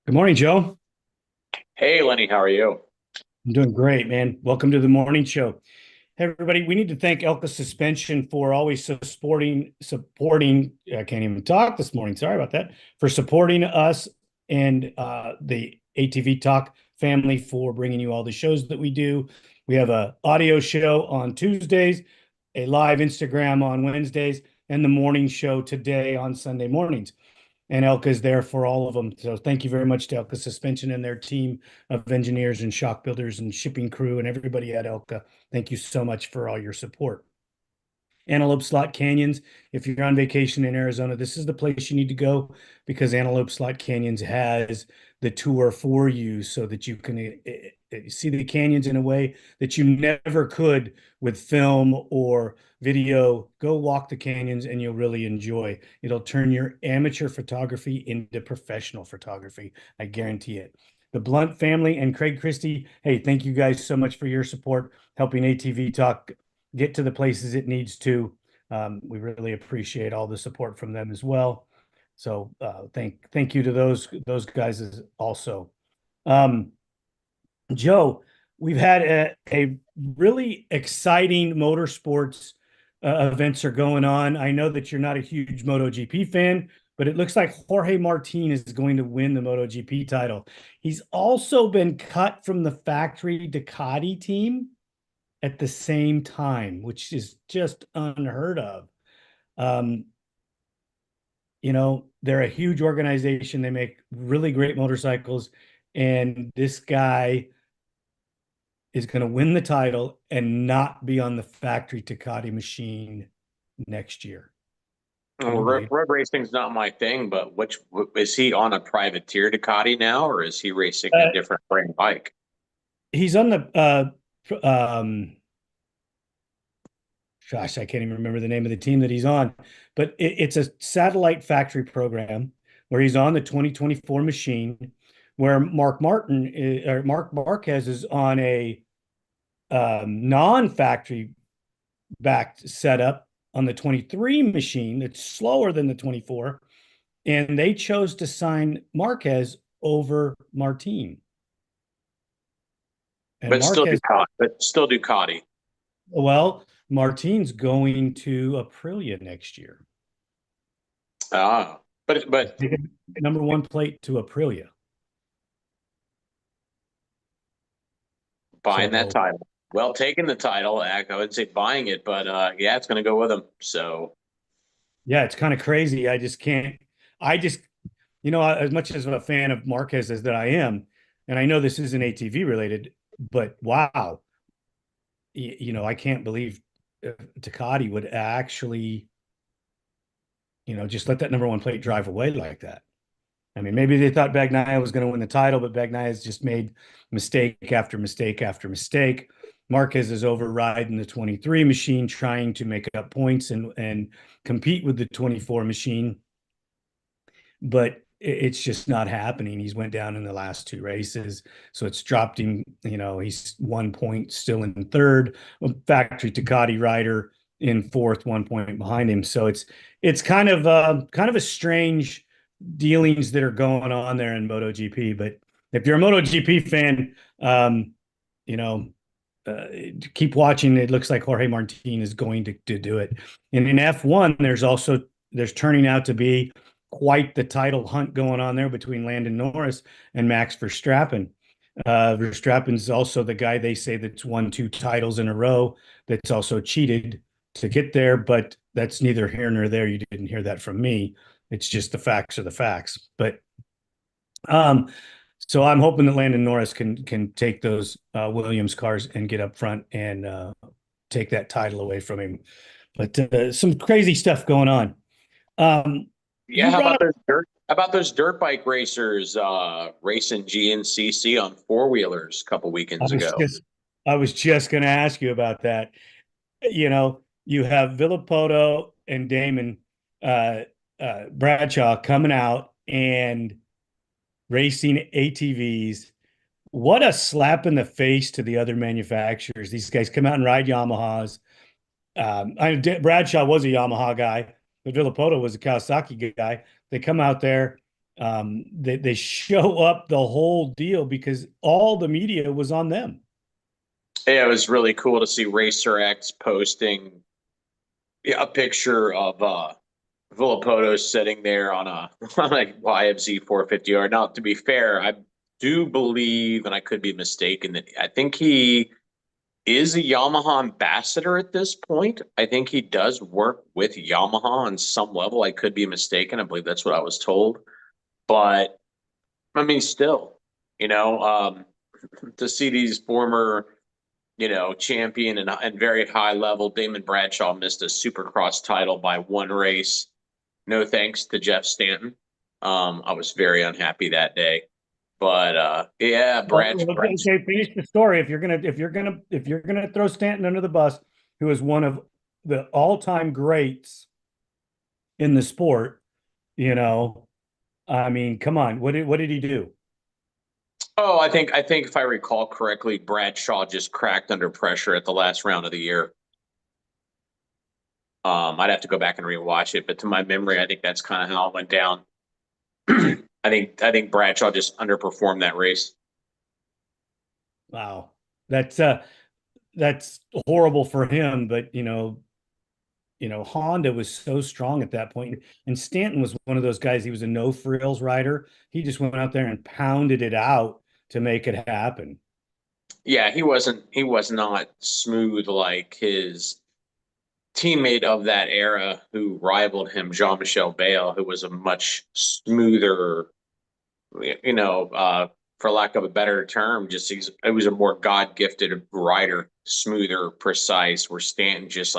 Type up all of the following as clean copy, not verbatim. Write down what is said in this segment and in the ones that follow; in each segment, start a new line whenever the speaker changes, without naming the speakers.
Good morning, Joe.
Hey Lenny, how are you?
I'm doing great, man. Welcome to the morning show. Hey, everybody, we need to thank Elka Suspension for always supporting. I can't even talk this morning. Sorry about that. For supporting us and the ATV Talk family for bringing you all the shows that we do. We have a audio show on Tuesdays, a live Instagram on Wednesdays, and the morning show today on Sunday mornings. And Elka is there for all of them. So thank you very much to Elka Suspension and their team of engineers and shock builders and shipping crew and everybody at Elka. Thank you so much for all your support. Antelope Slot Canyons. If you're on vacation in Arizona, this is the place you need to go because Antelope Slot Canyons has the tour for you so that you can see the canyons in a way that you never could with film or video. Go walk the canyons and you'll really enjoy. It'll turn your amateur photography into professional photography. I guarantee it. The Blunt family and Craig Christie, hey, thank you guys so much for your support, helping ATV Talk get to the places it needs to. We really appreciate all the support from them as well. So thank you to those guys also. Um, Joe, we've had a really exciting motorsports events are going on. I know that you're not a huge MotoGP fan, but it looks like Jorge Martin is going to win the MotoGP title. He's also been cut from the factory Ducati team at the same time, which is just unheard of. Um, they're a huge organization. They make really great motorcycles, and this guy is going to win the title and not be on the factory Ducati machine next year. Can
Well,
you believe it?
road racing's not my thing, but which is he on a privateer Ducati now, or is he racing a
Uh,
different brand bike?
he's on the gosh, I can't even remember the name of the team that he's on, but it's a satellite factory program where he's on the 2024 machine, where Mark Marquez is on a non-factory backed setup on the 23 machine that's slower than the 24, and they chose to sign Marquez over Martin. And
But still
Marquez,
Ducati. But still Ducati.
well, Martin's going to Aprilia next year.
Ah, but
Taking number one plate to Aprilia.
buying that
So
title. Well, taking the title, I would say buying it, but yeah, it's going to go with him. So
yeah, it's kind of crazy. I just can't. I just, as much as a fan of Marquez as that I am, and I know this isn't ATV related, but wow, I can't believe Ducati would actually, just let that number one plate drive away like that. I mean, maybe they thought Bagnaia was going to win the title, but Bagnaia has just made mistake after mistake after mistake. Marquez is overriding the 23 machine, trying to make up points and compete with the 24 machine, but it's just not happening. He's went down in the last two races, so it's dropped him. He's 1 point still in third. Factory Ducati rider in fourth, 1 point behind him. So it's kind of a strange dealings that are going on there in MotoGP. But if you're a MotoGP fan, you know, uh, keep watching. It looks like Jorge Martin is going to do it. And in F1, there's turning out to be quite the title hunt going on there between Landon Norris and Max Verstappen. Verstappen's also the guy they say that's won two titles in a row. That's also cheated to get there, but that's neither here nor there. You didn't hear that from me. It's just the facts are the facts. But um, so I'm hoping that Landon Norris can take those Williams cars and get up front and take that title away from him. But some crazy stuff going on.
yeah,
You brought up.
how about those dirt bike racers racing GNCC on four wheelers a couple
I
weekends
was
ago?
just I was just going to ask you about that. You have Villapoto and Damon Bradshaw coming out and racing ATVs. What a slap in the face to the other manufacturers. These guys come out and ride Yamahas. Bradshaw was a Yamaha guy, but Villapoto was a Kawasaki guy. They come out there. They show up the whole deal because all the media was on them.
Yeah, it was really cool to see Racer X posting a picture of Villapoto sitting there on a on a YFZ 450R. Now, to be fair, I do believe, and I could be mistaken, that I think he is a Yamaha ambassador at this point. I think he does work with Yamaha on some level. I could be mistaken. I believe that's what I was told. But I mean, still, you know, to see these former, champion and very high level, Damon Bradshaw missed a Supercross title by one race. No thanks to Jeff Stanton. I was very unhappy that day. But yeah,
Okay, finish the story. If you're gonna throw Stanton under the bus, who is one of the all-time greats in the sport, I mean, come on, what did he do?
Oh, I think if I recall correctly, Bradshaw just cracked under pressure at the last round of the year. I'd have to go back and rewatch it, but to my memory, I think that's kind of how it went down. I think Bradshaw just underperformed that race.
Wow, that's horrible for him. But Honda was so strong at that point, and Stanton was one of those guys. He was a no frills rider. He just went out there and pounded it out to make it happen.
Yeah, he was not smooth like his teammate of that era who rivaled him, Jean-Michel Bale, who was a much smoother, you know, uh, for lack of a better term, it was a more God-gifted rider, smoother, precise, where Stanton just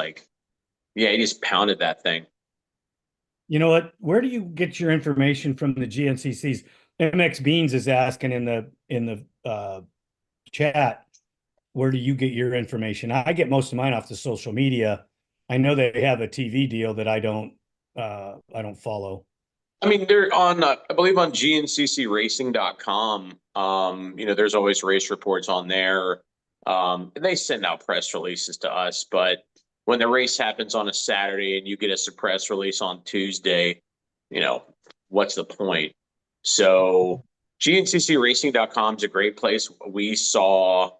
yeah, he just pounded that thing.
You know what? Where do you get your information from the GNCCs? MX Beans is asking in the chat, where do you get your information? I get most of mine off the social media. I know they have a TV deal that I don't follow.
I mean, they're on, I believe on GNCCRacing.com. There's always race reports on there. And they send out press releases to us, but when the race happens on a Saturday and you get us a press release on Tuesday, you know, what's the point? So GNCCRacing.com is a great place. We saw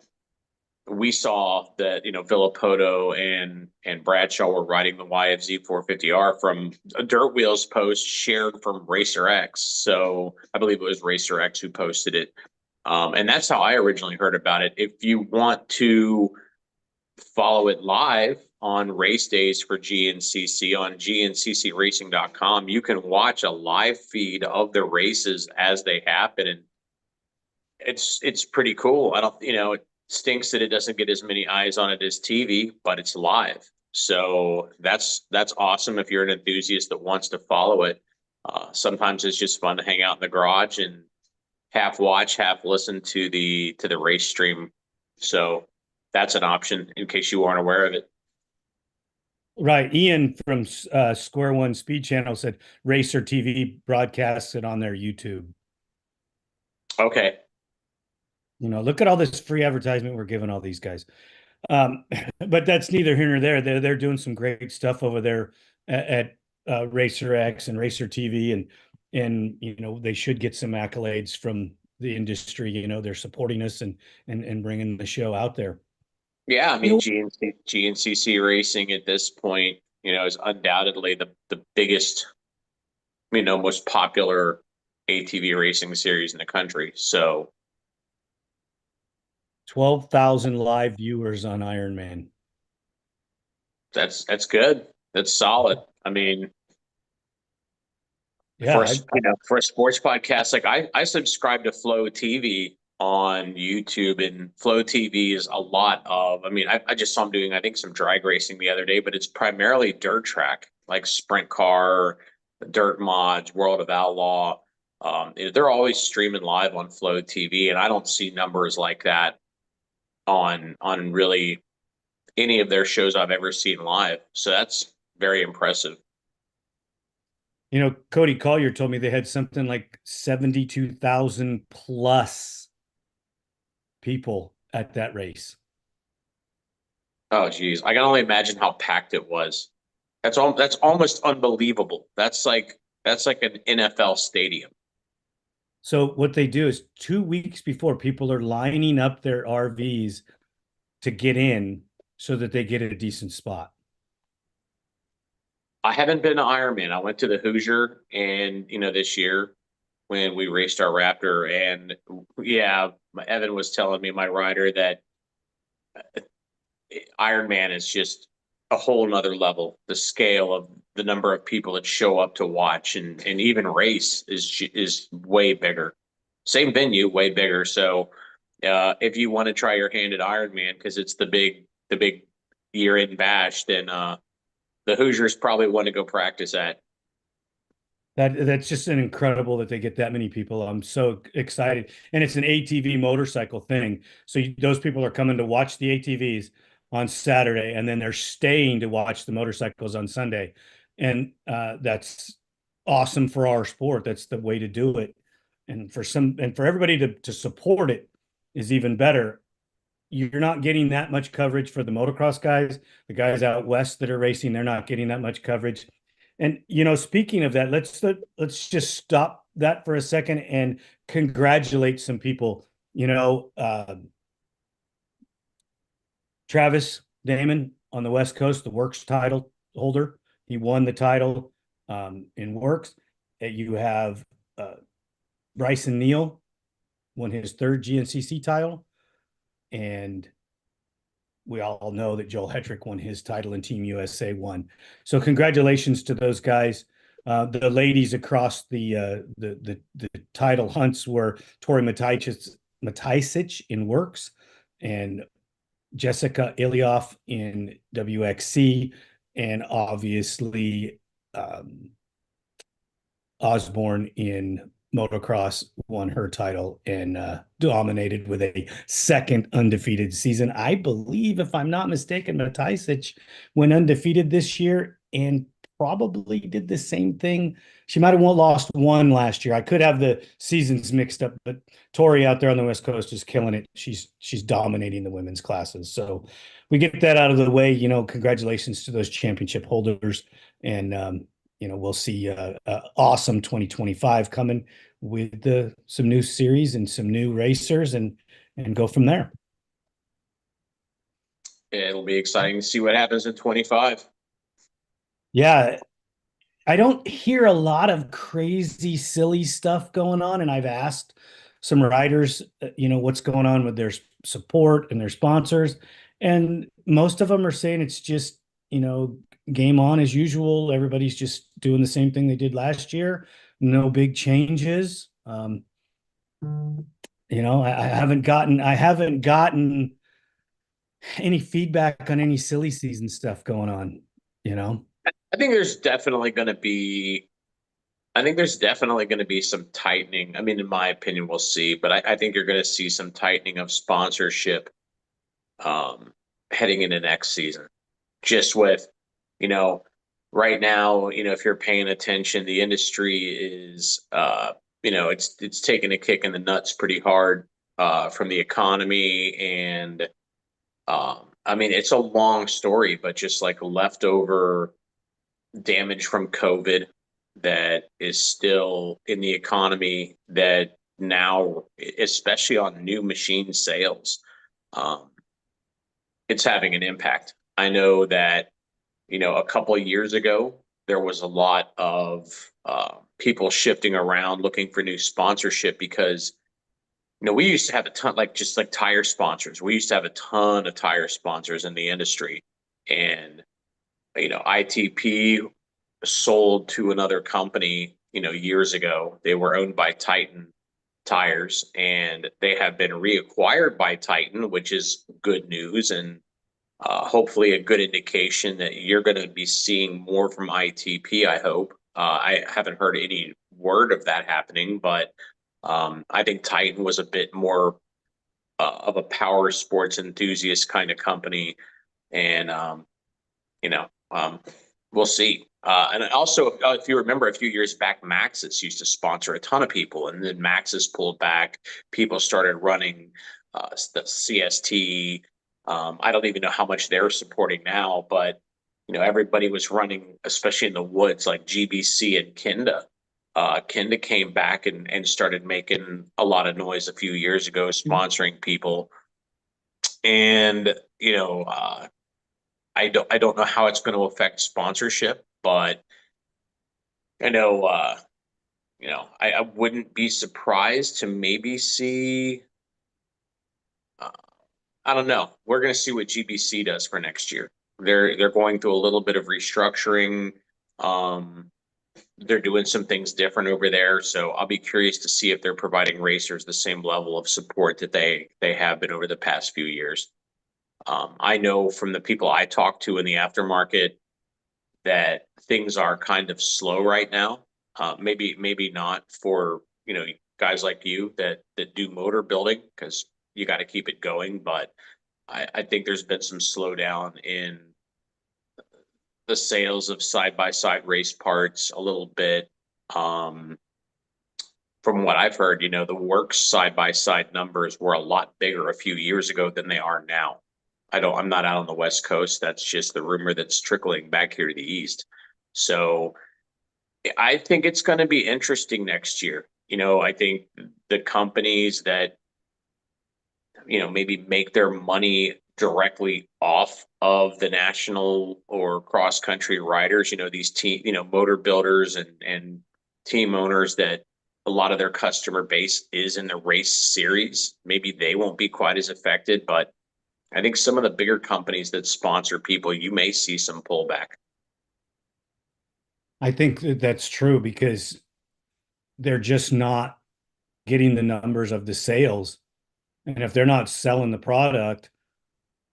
that Villapoto and Bradshaw were riding the YFZ 450R from a Dirt Wheels post shared from Racer X. So I believe it was Racer X who posted it, and that's how I originally heard about it. If you want to follow it live on race days for GNCC on GNCCRacing.com, you can watch a live feed of the races as they happen, and it's pretty cool. I don't, it stinks that it doesn't get as many eyes on it as TV, but it's live. So that's awesome if you're an enthusiast that wants to follow it. Sometimes it's just fun to hang out in the garage and half watch, half listen to the race stream. So that's an option in case you aren't aware of it.
Right. Ian from Square One Speed Channel said Racer TV broadcasts it on their YouTube.
Okay.
Look at all this free advertisement we're giving all these guys. Um, but that's neither here nor there. They're doing some great stuff over there at Racer X and Racer TV, and they should get some accolades from the industry. They're supporting us and bringing the show out there.
Yeah, I
You
mean
know,
GNCC racing at this point, is undoubtedly the biggest, most popular ATV racing series in the country. So
12,000 live viewers on Ironman.
that's good. That's solid. I mean,
Yeah,
for a sports podcast, like I subscribe to Flow TV on YouTube, and Flow TV is a lot of. I mean, I just saw him doing I think some drag racing the other day, but it's primarily dirt track, like sprint car, dirt mods, World of Outlaw. They're always streaming live on Flow TV, and I don't see numbers like that on really any of their shows I've ever seen live. So that's very impressive.
Cody Collier told me they had something like 72,000 plus people at that race.
Oh, geez. I can only imagine how packed it was. That's almost unbelievable. That's like an NFL stadium.
So what they do is 2 weeks before, people are lining up their RVs to get in so that they get a decent spot.
I haven't been to Ironman. I went to the Hoosier and this year when we raced our Raptor, and yeah, Evan was telling me, my rider, that Ironman is just a whole nother level. The scale of the number of people that show up to watch and even race is way bigger. Same venue, way bigger. So if you want to try your hand at Ironman, because it's the big year-end bash, then the Hoosiers probably want to go practice at.
That's just an incredible that they get that many people. I'm so excited, and it's an ATV motorcycle thing. So those people are coming to watch the ATVs on Saturday, and then they're staying to watch the motorcycles on Sunday, and that's awesome for our sport. That's the way to do it, and for everybody to support it is even better. You're not getting that much coverage for the motocross guys. The guys out west that are racing, they're not getting that much coverage. And speaking of that, let's just stop that for a second and congratulate some people. Travis Damon on the West Coast, the Works title holder, he won the title in Works. You have Bryson Neal won his third GNCC title, and we all know that Joel Hetrick won his title and Team USA won. So congratulations to those guys. The ladies across the title hunts were Tori Matisic in Works and Jessica Ilioff in WXC, and obviously Osborne in motocross won her title and dominated with a second undefeated season. I believe, if I'm not mistaken, Matisic went undefeated this year and probably did the same thing. She might have lost one last year. I could have the seasons mixed up, but Tori out there on the West Coast is killing it. She's dominating the women's classes. So we get that out of the way. Congratulations to those championship holders, and we'll see awesome 2025 coming with some new series and some new racers, and go from there.
It'll be exciting to see what happens in 25.
Yeah, I don't hear a lot of crazy, silly stuff going on, and I've asked some riders, what's going on with their support and their sponsors, and most of them are saying it's just, game on as usual. Everybody's just doing the same thing they did last year. No big changes. I haven't gotten any feedback on any silly season stuff going on.
I think there's definitely going to be. I think there's definitely going to be some tightening. I mean, in my opinion, we'll see, but I think you're going to see some tightening of sponsorship heading into next season. Just with, right now, if you're paying attention, the industry is, it's taking a kick in the nuts pretty hard from the economy. And I mean, it's a long story, but just like leftover damage from COVID that is still in the economy, that now, especially on new machine sales, it's having an impact. I know that, a couple of years ago, there was a lot of people shifting around looking for new sponsorship because, we used to have a ton, just like tire sponsors. We used to have a ton of tire sponsors in the industry. And, ITP sold to another company, years ago. They were owned by Titan Tires, and they have been reacquired by Titan, which is good news, and hopefully a good indication that you're going to be seeing more from ITP, I hope. I haven't heard any word of that happening, but I think Titan was a bit more of a power sports enthusiast kind of company. And, we'll see. And also, if you remember a few years back, Maxxis used to sponsor a ton of people, and then Maxxis pulled back. People started running the CST. I don't even know how much they're supporting now, but everybody was running, especially in the woods, like GBC and Kinda. Kenda came back and started making a lot of noise a few years ago, sponsoring people. And, I don't know how it's going to affect sponsorship, but I know, I wouldn't be surprised to maybe see, uh, I don't know. We're going to see what GBC does for next year. They're going through a little bit of restructuring. Um, they're doing some things different over there, so I'll be curious to see if they're providing racers the same level of support that they have been over the past few years. I know from the people I talk to in the aftermarket that things are kind of slow right now. Maybe not for guys like you that do motor building, because you got to keep it going. But I think there's been some slowdown in the sales of side by side race parts a little bit. Um, from what I've heard, the works side by side numbers were a lot bigger a few years ago than they are now. I'm not out on the West Coast. That's just the rumor that's trickling back here to the East. So I think it's going to be interesting next year. I think the companies that, maybe make their money directly off of the national or cross country riders, these team, motor builders and team owners that a lot of their customer base is in the race series. Maybe they won't be quite as affected, but I think some of the bigger companies that sponsor people, you may see some pullback.
I think that's true because they're just not getting the numbers of the sales. And if they're not selling the product,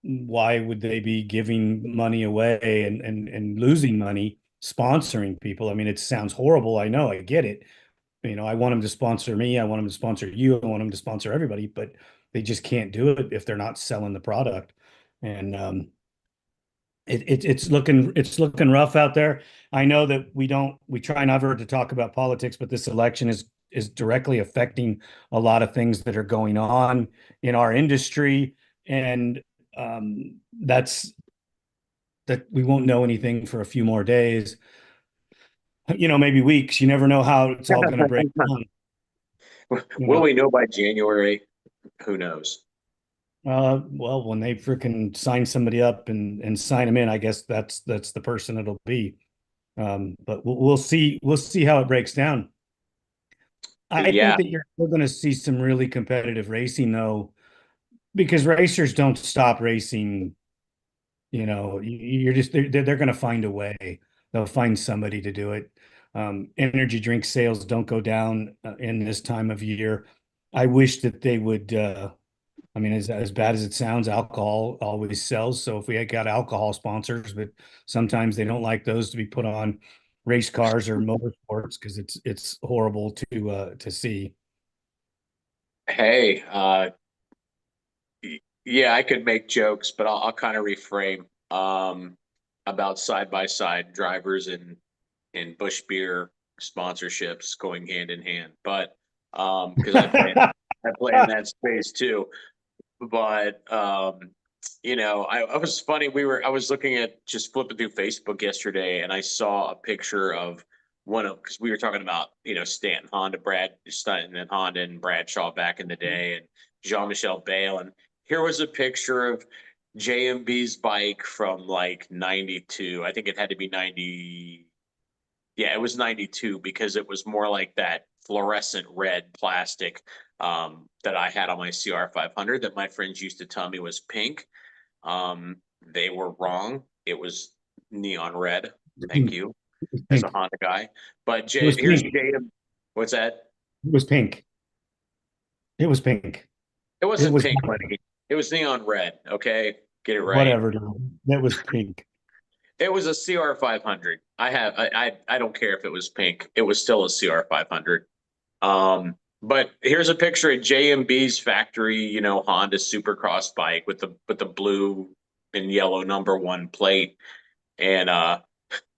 why would they be giving money away and losing money sponsoring people? I mean, it sounds horrible. I know, I get it. I want them to sponsor me. I want them to sponsor you. I want them to sponsor everybody, but they just can't do it if they're not selling the product. And it's looking rough out there. I know that we try never to talk about politics, but this election is directly affecting a lot of things that are going on in our industry, and that's that we won't know anything for a few more days, maybe weeks. You never know how it's all going to break down. You
Will
know,
we know by January? Who knows?
well, when they freaking sign somebody up and sign them in, I guess that's the person it'll be. But we'll see. We'll see how it breaks down. I think
Yeah.
that you're still going to see some really competitive racing, though, because racers don't stop racing. You're just they're going to find a way. They'll find somebody to do it. Energy drink sales don't go down in this time of year. I wish that they would. I mean, as bad as it sounds, alcohol always sells. So if we had got alcohol sponsors, but sometimes they don't like those to be put on race cars or motorsports because it's horrible to see.
Hey, yeah, I could make jokes, but I'll kind of reframe about side by side drivers and Bush beer sponsorships going hand in hand. But because I play in that space too. But I was funny. I was looking at just flipping through Facebook yesterday, and I saw a picture of because we were talking about Stanton Honda, Brad Stanton and Honda and Bradshaw back in the day, and Jean-Michel Bale, and here was a picture of JMB's bike from like '92. I think it had to be '90. Yeah, it was '92 because it was more like that fluorescent red plastic that I had on my CR 500 that my friends used to tell me was pink. They were wrong. It was neon red. Thank
Pink.
you,
It was
as a
pink.
Honda guy. But
It was
here's
pink.
JM. What's that?
It was pink. It was pink.
It
It
wasn't
was
pink, buddy. It was neon red. Okay, get it right.
whatever. That was pink.
It was a CR 500. I don't care if it was pink. It was still a CR 500. But here's a picture of JMB's factory, Honda Supercross bike with the blue and yellow #1 plate and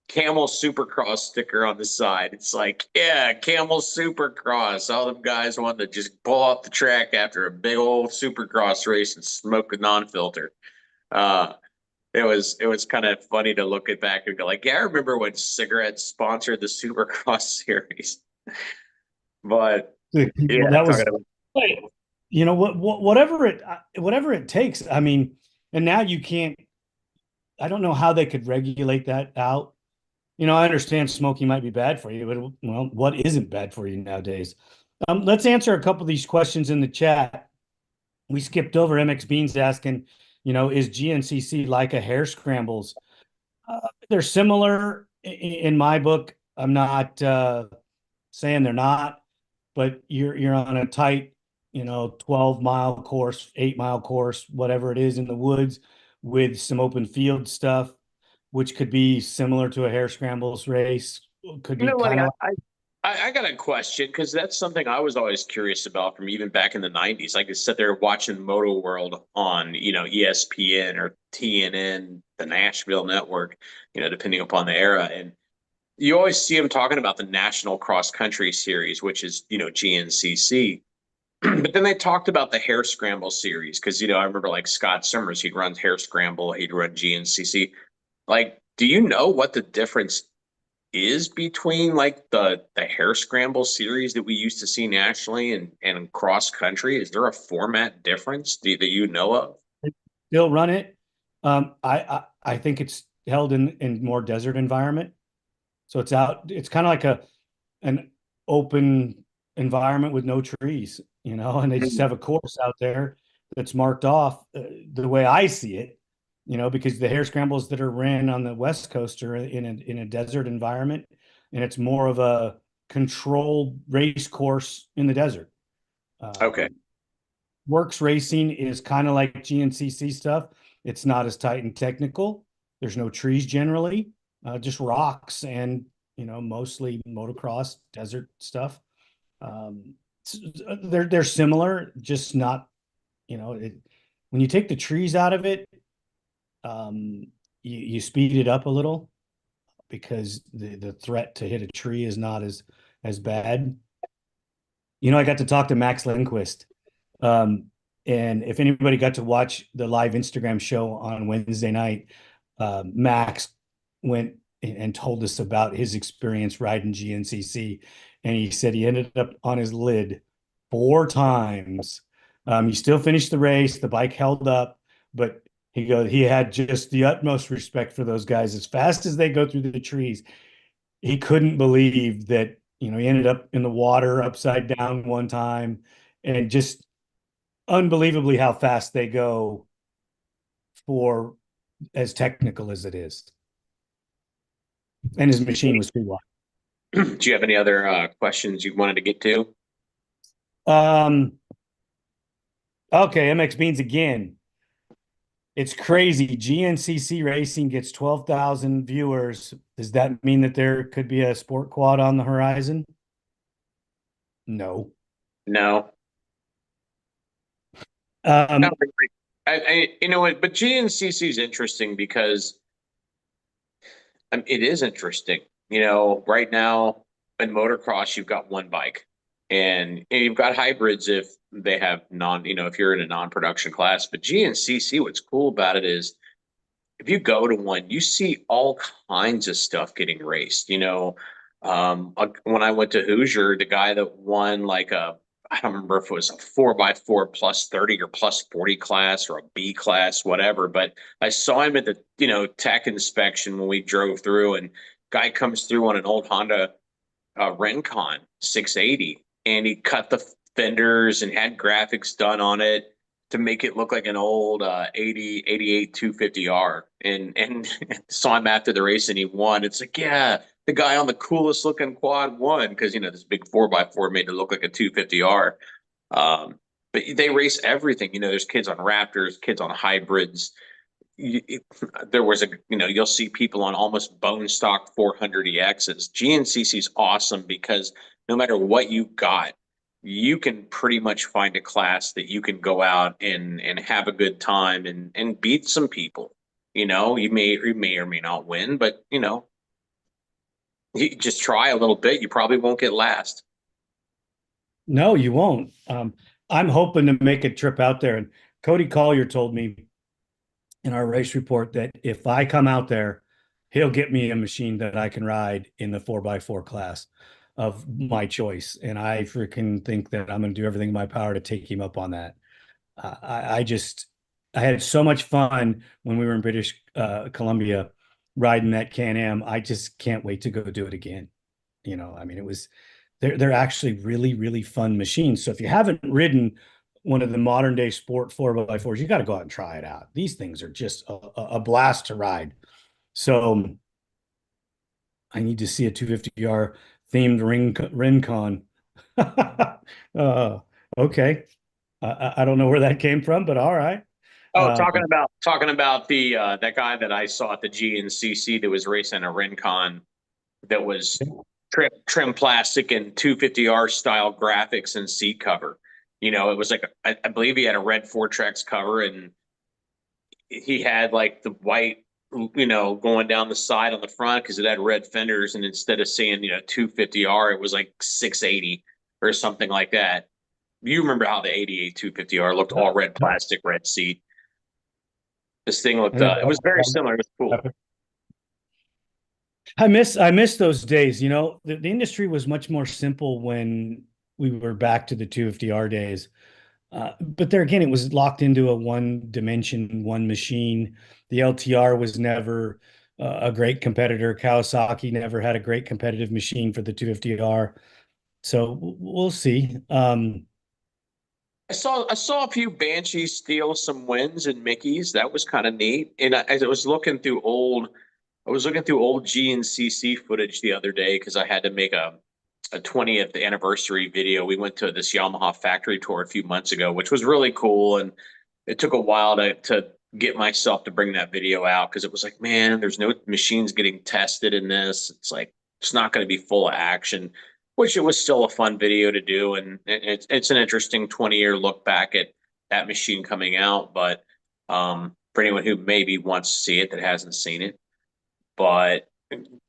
Camel Supercross sticker on the side. It's like, yeah, Camel Supercross. All them guys wanted to just pull off the track after a big old Supercross race and smoke a non-filter. Uh, it was kind of funny to look at back and go like, yeah, I remember when cigarettes sponsored the Supercross series. But
The people
yeah,
that
talking
was,
about
you know, whatever it takes. I mean, and now you can't. I don't know how they could regulate that out. You know, I understand smoking might be bad for you, but well, what isn't bad for you nowadays? Let's answer a couple of these questions in the chat. We skipped over MX Beans asking, you know, is GNCC like a hare scrambles? They're similar in my book. I'm not saying they're not, but you're on a tight, you know, 12-mile course, 8-mile course, whatever it is in the woods with some open field stuff, which could be similar to a hare scrambles race, could
you
be
know what
kind of
I got a question because that's something I was always curious about from even back in the 90s. I could sit there watching Moto World on, ESPN or TNN, the Nashville network, depending upon the era. And you always see them talking about the National Cross Country Series, which is, GNCC. But then they talked about the Hare Scramble Series because, I remember like Scott Summers, he'd run Hare Scramble, he'd run GNCC. Like, do you know what the difference is between like the Hare Scramble series that we used to see nationally and cross country? Is there a format difference that you know of?
still run it. I think it's held in more desert environment. So it's out, it's kind of like an open environment with no trees, you know, and they just have a course out there that's marked off the way I see it, you know, because the hare scrambles that are ran on the West Coast are in a desert environment, and it's more of a controlled race course in the desert.
Okay.
Um, Works racing is kind of like GNCC stuff. It's not as tight and technical. There's no trees generally, just rocks and, you know, mostly motocross desert stuff. Um, they're similar, just not, you know, when you take the trees out of it, you speed it up a little because the threat to hit a tree is not as bad. You know, I got to talk to Max Lindquist. Um, and if anybody got to watch the live Instagram show on Wednesday night, Max went and told us about his experience riding GNCC. And he said he ended up on his lid 4 times. He still finished the race. The bike held up, but he had just the utmost respect for those guys. As fast as they go through the trees, he couldn't believe that, you know, he ended up in the water upside down one time, and just unbelievably how fast they go for as technical as it is. And his machine was pretty
Do you have any other questions you wanted to get to?
wide. Okay, MX Beans again. It's crazy. GNCC Racing gets 12,000 viewers. Does that mean that there could be a sport quad on the horizon? No.
No. No,
Um,
you know what? But GNCC is interesting because it is interesting. Right now in motocross, you've got one bike, and you've got hybrids if they have if you're in a non-production class. But GNCC, what's cool about it is if you go to one, you see all kinds of stuff getting raced. When I went to Hoosier, the guy that won like I don't remember if it was a 4x4 plus 30 or plus 40 class or a B class, whatever. But I saw him at the, tech inspection when we drove through, and guy comes through on an old Honda Rencon 680, and he cut the fenders and had graphics done on it to make it look like an old 88 250R. And saw him after the race, and he won. It's like, yeah, the guy on the coolest looking quad won because this big 4x4 made it look like a 250R. Um, but they race everything. There's kids on Raptors, kids on hybrids. You, there was you'll see people on almost bone stock 400 EXs. GNCC is awesome because no matter what you got, you can pretty much find a class that you can go out and have a good time and beat some people. You may or may not win, but you just try a little bit. You probably won't get last.
no, you won't. I'm hoping to make a trip out there. And Cody Collier told me in our race report that if I come out there, he'll get me a machine that I can ride in the 4x4 class. of my choice, and I freaking think that I'm going to do everything in my power to take him up on that. I just I had so much fun when we were in British Columbia riding that Can-Am. I just can't wait to go do it again. I mean, they're actually really, really fun machines. So if you haven't ridden one of the modern day sport 4x4s, you got to go out and try it out. These things are just a blast to ride. So I need to see a 250R themed Rincon. uh, okay. I don't know where that came from, but all right.
Oh,
Um,
talking about the that guy that I saw at the GNCC that was racing a Rincon that was trim plastic and 250R style graphics and seat cover. It was like I believe he had a red 4 tracks cover, and he had like the white, going down the side on the front because it had red fenders, and instead of saying 250R, it was like 680 or something like that. You remember how the 88 250R looked, all red plastic, red seat. This thing looked, it was very similar. It was cool.
I miss those days. The industry was much more simple when we were back to the 250R days. But there again, it was locked into a one dimension, one machine. The LTR was never a great competitor. Kawasaki never had a great competitive machine for the 250R. So we'll see.
I saw a few Banshees steal some wins and Mickeys. That was kind of neat. And I was looking through old GNCC footage the other day because I had to make a 20th anniversary video. We went to this Yamaha factory tour a few months ago, which was really cool. And it took a while to get myself to bring that video out because it was like, man, there's no machines getting tested in this. It's like, it's not going to be full of action, which it was still a fun video to do. And it's an interesting 20-year look back at that machine coming out. But for anyone who maybe wants to see it that hasn't seen it, but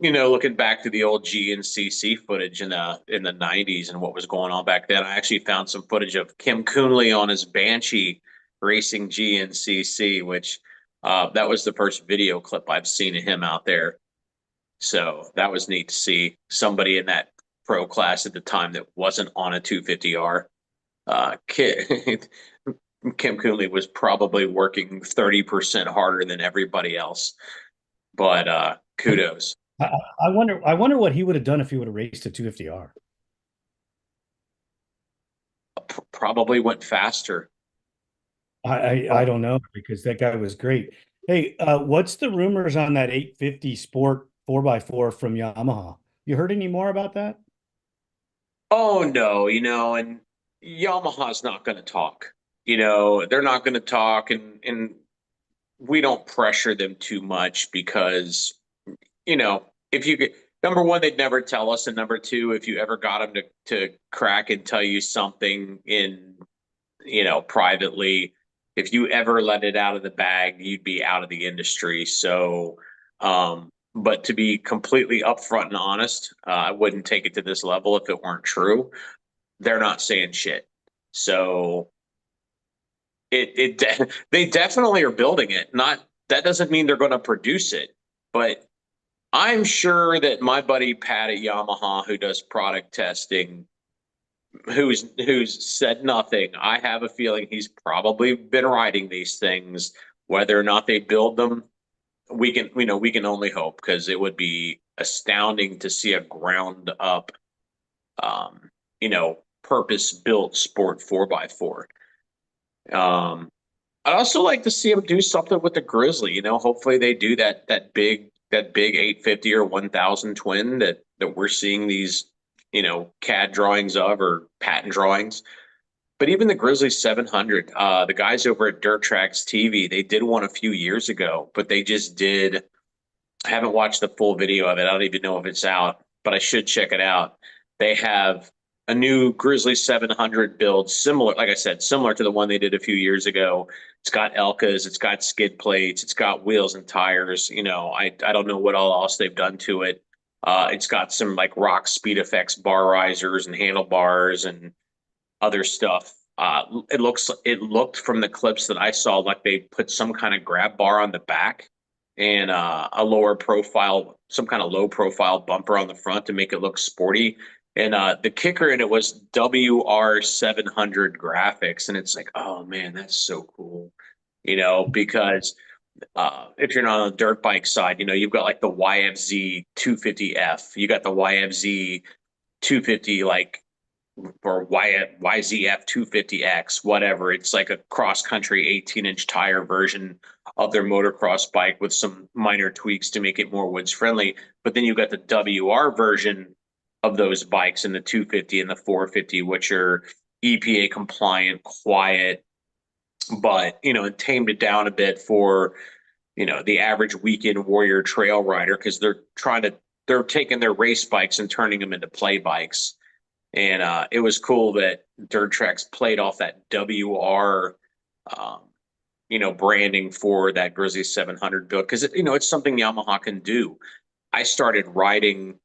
looking back to the old GNCC footage in the 90s and what was going on back then, I actually found some footage of Kim Coonley on his Banshee racing GNCC, which that was the first video clip I've seen of him out there. So that was neat to see somebody in that pro class at the time that wasn't on a 250R. Kim Coonley was probably working 30% harder than everybody else. But kudos.
I wonder what he would have done if he would have raced a 250R.
Probably went faster.
I don't know because that guy was great. Hey, what's the rumors on that 850 Sport 4x4 from Yamaha? You heard any more about that?
Oh no, and Yamaha's not going to talk. They're not going to talk, and we don't pressure them too much because if you could, number one, they'd never tell us, and number two, if you ever got them to crack and tell you something in privately, if you ever let it out of the bag, you'd be out of the industry. So, but to be completely upfront and honest, I wouldn't take it to this level if it weren't true. They're not saying shit. So they definitely are building it. Not that doesn't mean they're going to produce it, but I'm sure that my buddy Pat at Yamaha, who does product testing, who's said nothing, I have a feeling he's probably been writing these things. Whether or not they build them, we can only hope, because it would be astounding to see a ground up, purpose built sport 4x4. I'd also like to see them do something with the Grizzly. Hopefully they do that big 850 or 1000 twin that we're seeing these CAD drawings of, or patent drawings. But even the Grizzly 700, the guys over at Dirt Tracks TV, they did one a few years ago, but they just did. I haven't watched the full video of it. I don't even know if it's out, but I should check it out. They have a new Grizzly 700 build, similar, like I said, similar to the one they did a few years ago. It's got Elkas, it's got skid plates, it's got wheels and tires. I don't know what all else they've done to it. It's got some like rock speed effects, bar risers and handlebars and other stuff. It looked from the clips that I saw like they put some kind of grab bar on the back and a lower profile, some kind of low profile bumper on the front to make it look sporty. And the kicker in it was WR700 graphics. And it's like, oh man, that's so cool. Because if you're not on the dirt bike side, you've got like the YFZ 250F, you got the YFZ 250, like, or YZF 250X, whatever. It's like a cross country 18-inch tire version of their motocross bike with some minor tweaks to make it more woods friendly. But then you've got the WR version of those bikes in the 250 and the 450, which are EPA compliant, quiet, but it tamed it down a bit for the average weekend warrior trail rider, because they're taking their race bikes and turning them into play bikes. And it was cool that Dirt Tracks played off that WR, branding for that Grizzly 700 build, because it's something Yamaha can do. I started riding,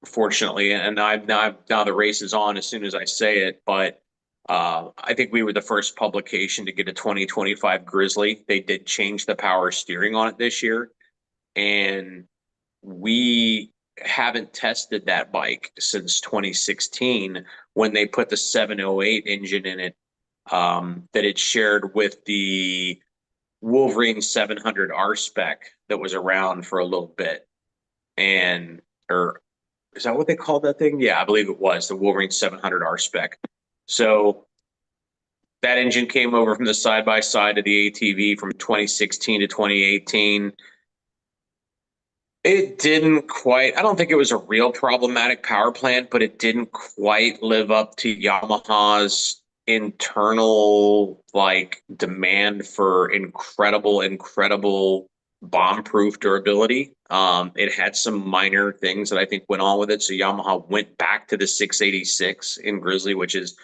fortunately, and now the race is on as soon as I say it, but I think we were the first publication to get a 2025 Grizzly. They did change the power steering on it this year, and we haven't tested that bike since 2016 when they put the 708 engine in it, that it shared with the Wolverine 700 R spec that was around for a little bit. Or is that what they called that thing? Yeah, I believe it was the Wolverine 700 R spec. So that engine came over from the side-by-side of the ATV from 2016 to 2018. It didn't quite, I don't think it was a real problematic power plant, but it didn't quite live up to Yamaha's internal demand for incredible bomb-proof durability. It had some minor things that I think went on with it. So Yamaha went back to the 686 in Grizzly, which is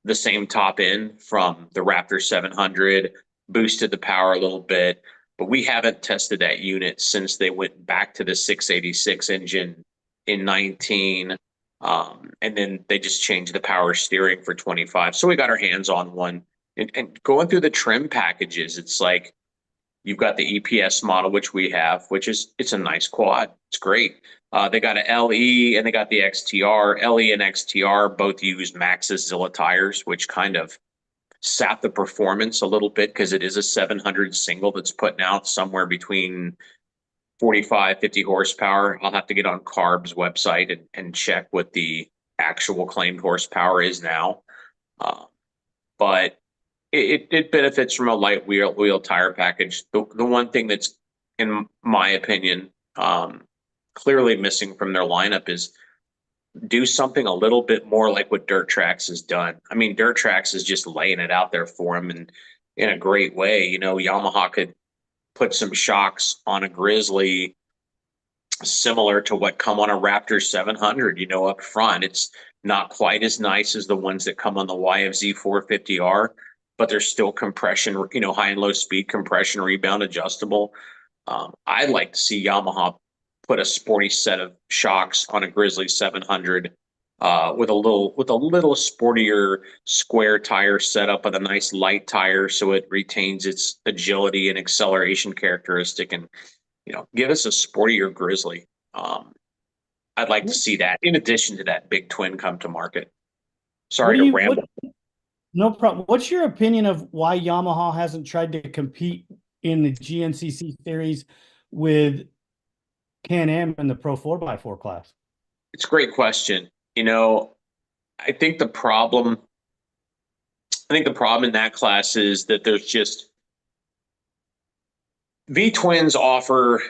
the same top end from the Raptor 700, boosted the power a little bit. But we haven't tested that unit since they went back to the 686 engine in 19. And then they just changed the power steering for 25. So we got our hands on one. And going through the trim packages, it's like you've got the EPS model, which we have, it's a nice quad. It's great. They got an LE and they got the XTR. LE and XTR both use Maxxis Zilla tires, which kind of sap the performance a little bit because it is a 700 single that's putting out somewhere between 45, 50 horsepower. I'll have to get on CARB's website and check what the actual claimed horsepower is now. But it benefits from a light wheel tire package. The one thing that's, in my opinion, clearly missing from their lineup is do something a little bit more like what Dirt Tracks has done. I mean, Dirt Tracks is just laying it out there for them and in a great way. Yamaha could put some shocks on a Grizzly similar to what come on a Raptor 700, up front. It's not quite as nice as the ones that come on the YFZ 450R, but they're still compression, high and low speed compression, rebound adjustable. I'd like to see Yamaha put a sporty set of shocks on a Grizzly 700 with a little sportier square tire setup with a nice light tire so it retains its agility and acceleration characteristic, and give us a sportier Grizzly. I'd like to see that in addition to that big twin come to market. Sorry to ramble.
No problem. What's your opinion of why Yamaha hasn't tried to compete in the GNCC series with Can-Am in the Pro 4x4 class?
It's a great question. I think the problem in that class is that there's just V-twins offer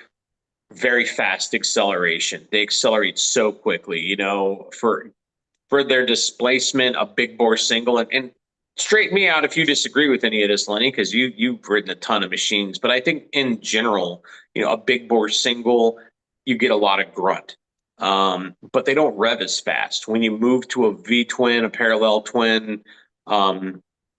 very fast acceleration. They accelerate so quickly, for their displacement, a big bore single, and straighten me out if you disagree with any of this, Lenny, because you've ridden a ton of machines. But I think in general, a big bore single, you get a lot of grunt. But they don't rev as fast. When you move to a V-twin, a parallel twin,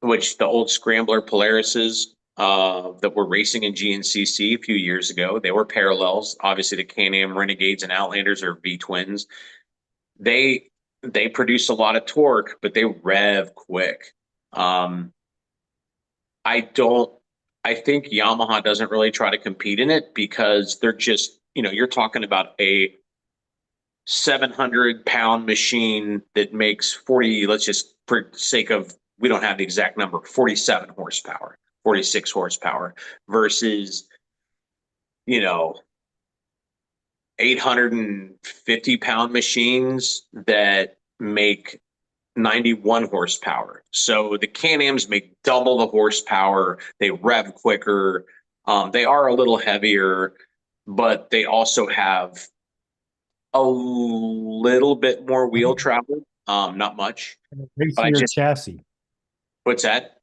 which the old Scrambler Polarises that were racing in GNCC a few years ago, they were parallels. Obviously, the Can-Am Renegades and Outlanders are V-twins. They produce a lot of torque, but they rev quick. I think Yamaha doesn't really try to compete in it because they're just, you're talking about a 700-pound machine that makes 40, let's just, for sake of, we don't have the exact number, 47 horsepower, 46 horsepower versus, you know, 850-pound machines that make 91 horsepower. So the Can-Ams make double the horsepower. They rev quicker. They are a little heavier, but they also have a little bit more wheel travel. Not much. But I
Racier
just,
chassis.
what's that?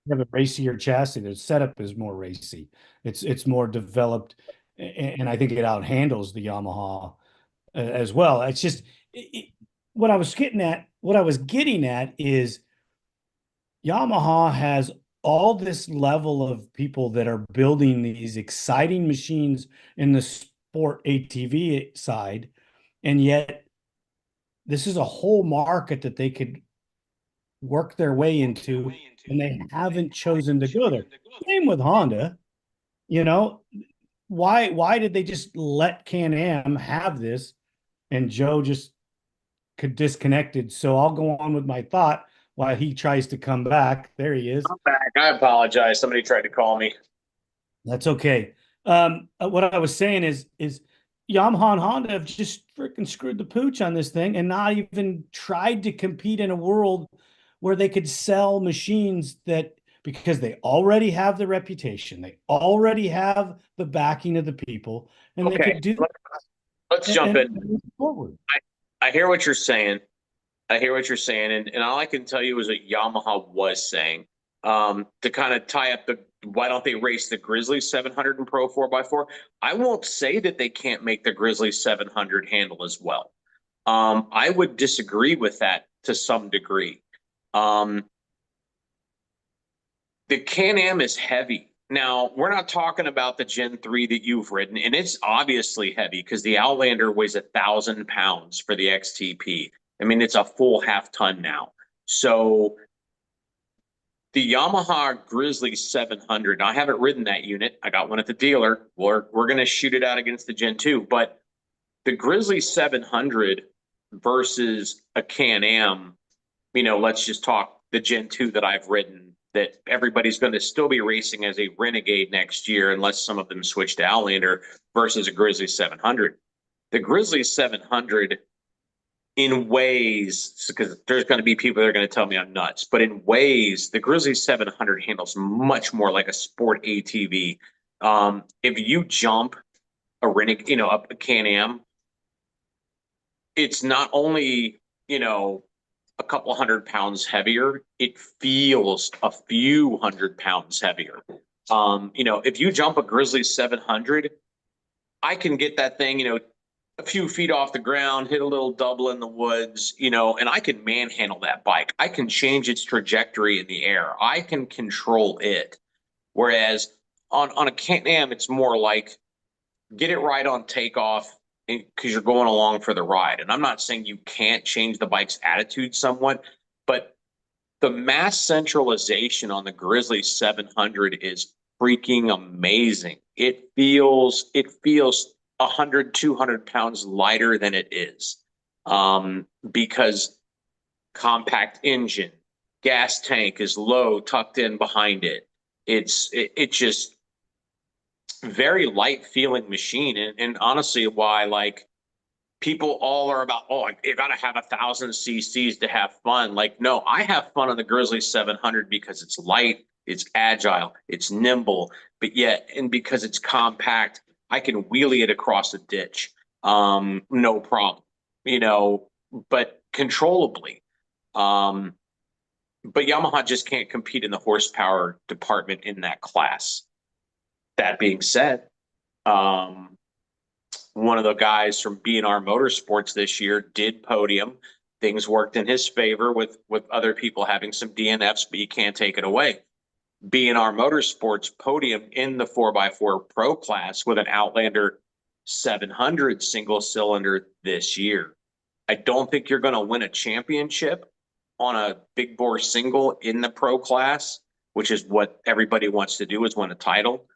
You have a racier chassis. The setup is more racy. It's more developed, and I think it out handles the Yamaha as well. It's just what I was getting at. What I was getting at is Yamaha has all this level of people that are building these exciting machines in the sport ATV side, and yet this is a whole market that they could work their way into, and they haven't chosen to go there. Same with Honda. You know, why did they just let Can-Am have this and Joe just could disconnected? So I'll go on with my thought while he tries to come back. There he is.
I'm back. I apologize. Somebody tried to call me.
That's okay. What I was saying is Yamaha and Honda have just freaking screwed the pooch on this thing and not even tried to compete in a world where they could sell machines that, because they already have the reputation, they already have the backing of the people, and they
Okay,
could do
let's jump
and
in.
move forward.
I hear what you're saying. I hear what you're saying, and all I can tell you is what Yamaha was saying. To kind of tie up the why don't they race the Grizzly 700 in Pro 4x4? I won't say that they can't make the Grizzly 700 handle as well. I would disagree with that to some degree. The Can-Am is heavy. Now, we're not talking about the Gen 3 that you've ridden, and it's obviously heavy because the Outlander weighs 1,000 pounds for the XTP. I mean, it's a full half ton now. So the Yamaha Grizzly 700, now I haven't ridden that unit. I got one at the dealer. We're going to shoot it out against the Gen 2. But the Grizzly 700 versus a Can-Am, let's just talk the Gen 2 that I've ridden, that everybody's going to still be racing as a Renegade next year unless some of them switch to Outlander, versus a Grizzly 700. The Grizzly 700, in ways, because there's going to be people that are going to tell me I'm nuts, but in ways, the Grizzly 700 handles much more like a sport ATV. If you jump a Renegade, a Can-Am, it's not only, a couple 100 pounds heavier, it feels a few 100 pounds heavier. If you jump a Grizzly 700, I can get that thing, a few feet off the ground, hit a little double in the woods, and I can manhandle that bike. I can change its trajectory in the air. I can control it. Whereas on a Can-Am, it's more like get it right on takeoff because you're going along for the ride. And I'm not saying you can't change the bike's attitude somewhat, but the mass centralization on the Grizzly 700 is freaking amazing. It feels 100, 200 pounds lighter than it is, because compact engine, gas tank is low, tucked in behind it. It's just very light feeling machine. And honestly, why people all are about, oh, you got to have 1,000 cc's to have fun. No, I have fun on the Grizzly 700 because it's light, it's agile, it's nimble, but yet, and because it's compact, I can wheelie it across a ditch, no problem, but controllably. But Yamaha just can't compete in the horsepower department in that class. That being said, one of the guys from B&R Motorsports this year did podium. Things worked in his favor with other people having some DNFs, but you can't take it away. B&R Motorsports podium in the 4x4 Pro class with an Outlander 700 single cylinder this year. I don't think you're going to win a championship on a big bore single in the Pro class, which is what everybody wants to do, is win a title.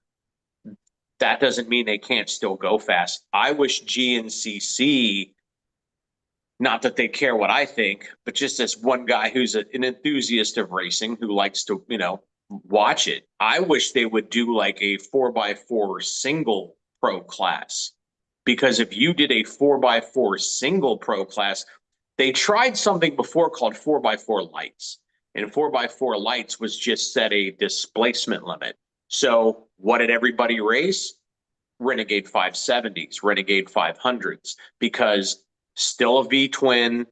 That doesn't mean they can't still go fast. I wish GNCC Not that they care what I think, but just as one guy who's an enthusiast of racing who likes to, watch it. I wish they would do like a 4x4 single pro class, because if you did a 4x4 single pro class, they tried something before called 4x4 lights. And 4x4 lights was just set a displacement limit. So what did everybody race? Renegade 570s, Renegade 500s, because still a V twin,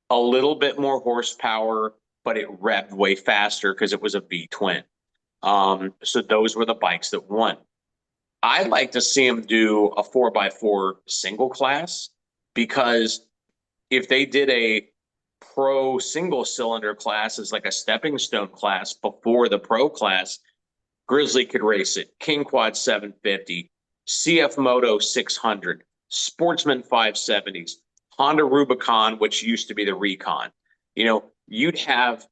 a little bit more horsepower, but it revved way faster because it was a V twin. So those were the bikes that won. I'd like to see them do a 4x4 single class, because if they did a pro single cylinder class as like a stepping stone class before the pro class, Grizzly could race it, King Quad 750, CF Moto 600, Sportsman 570s, Honda Rubicon, which used to be the Recon. You'd have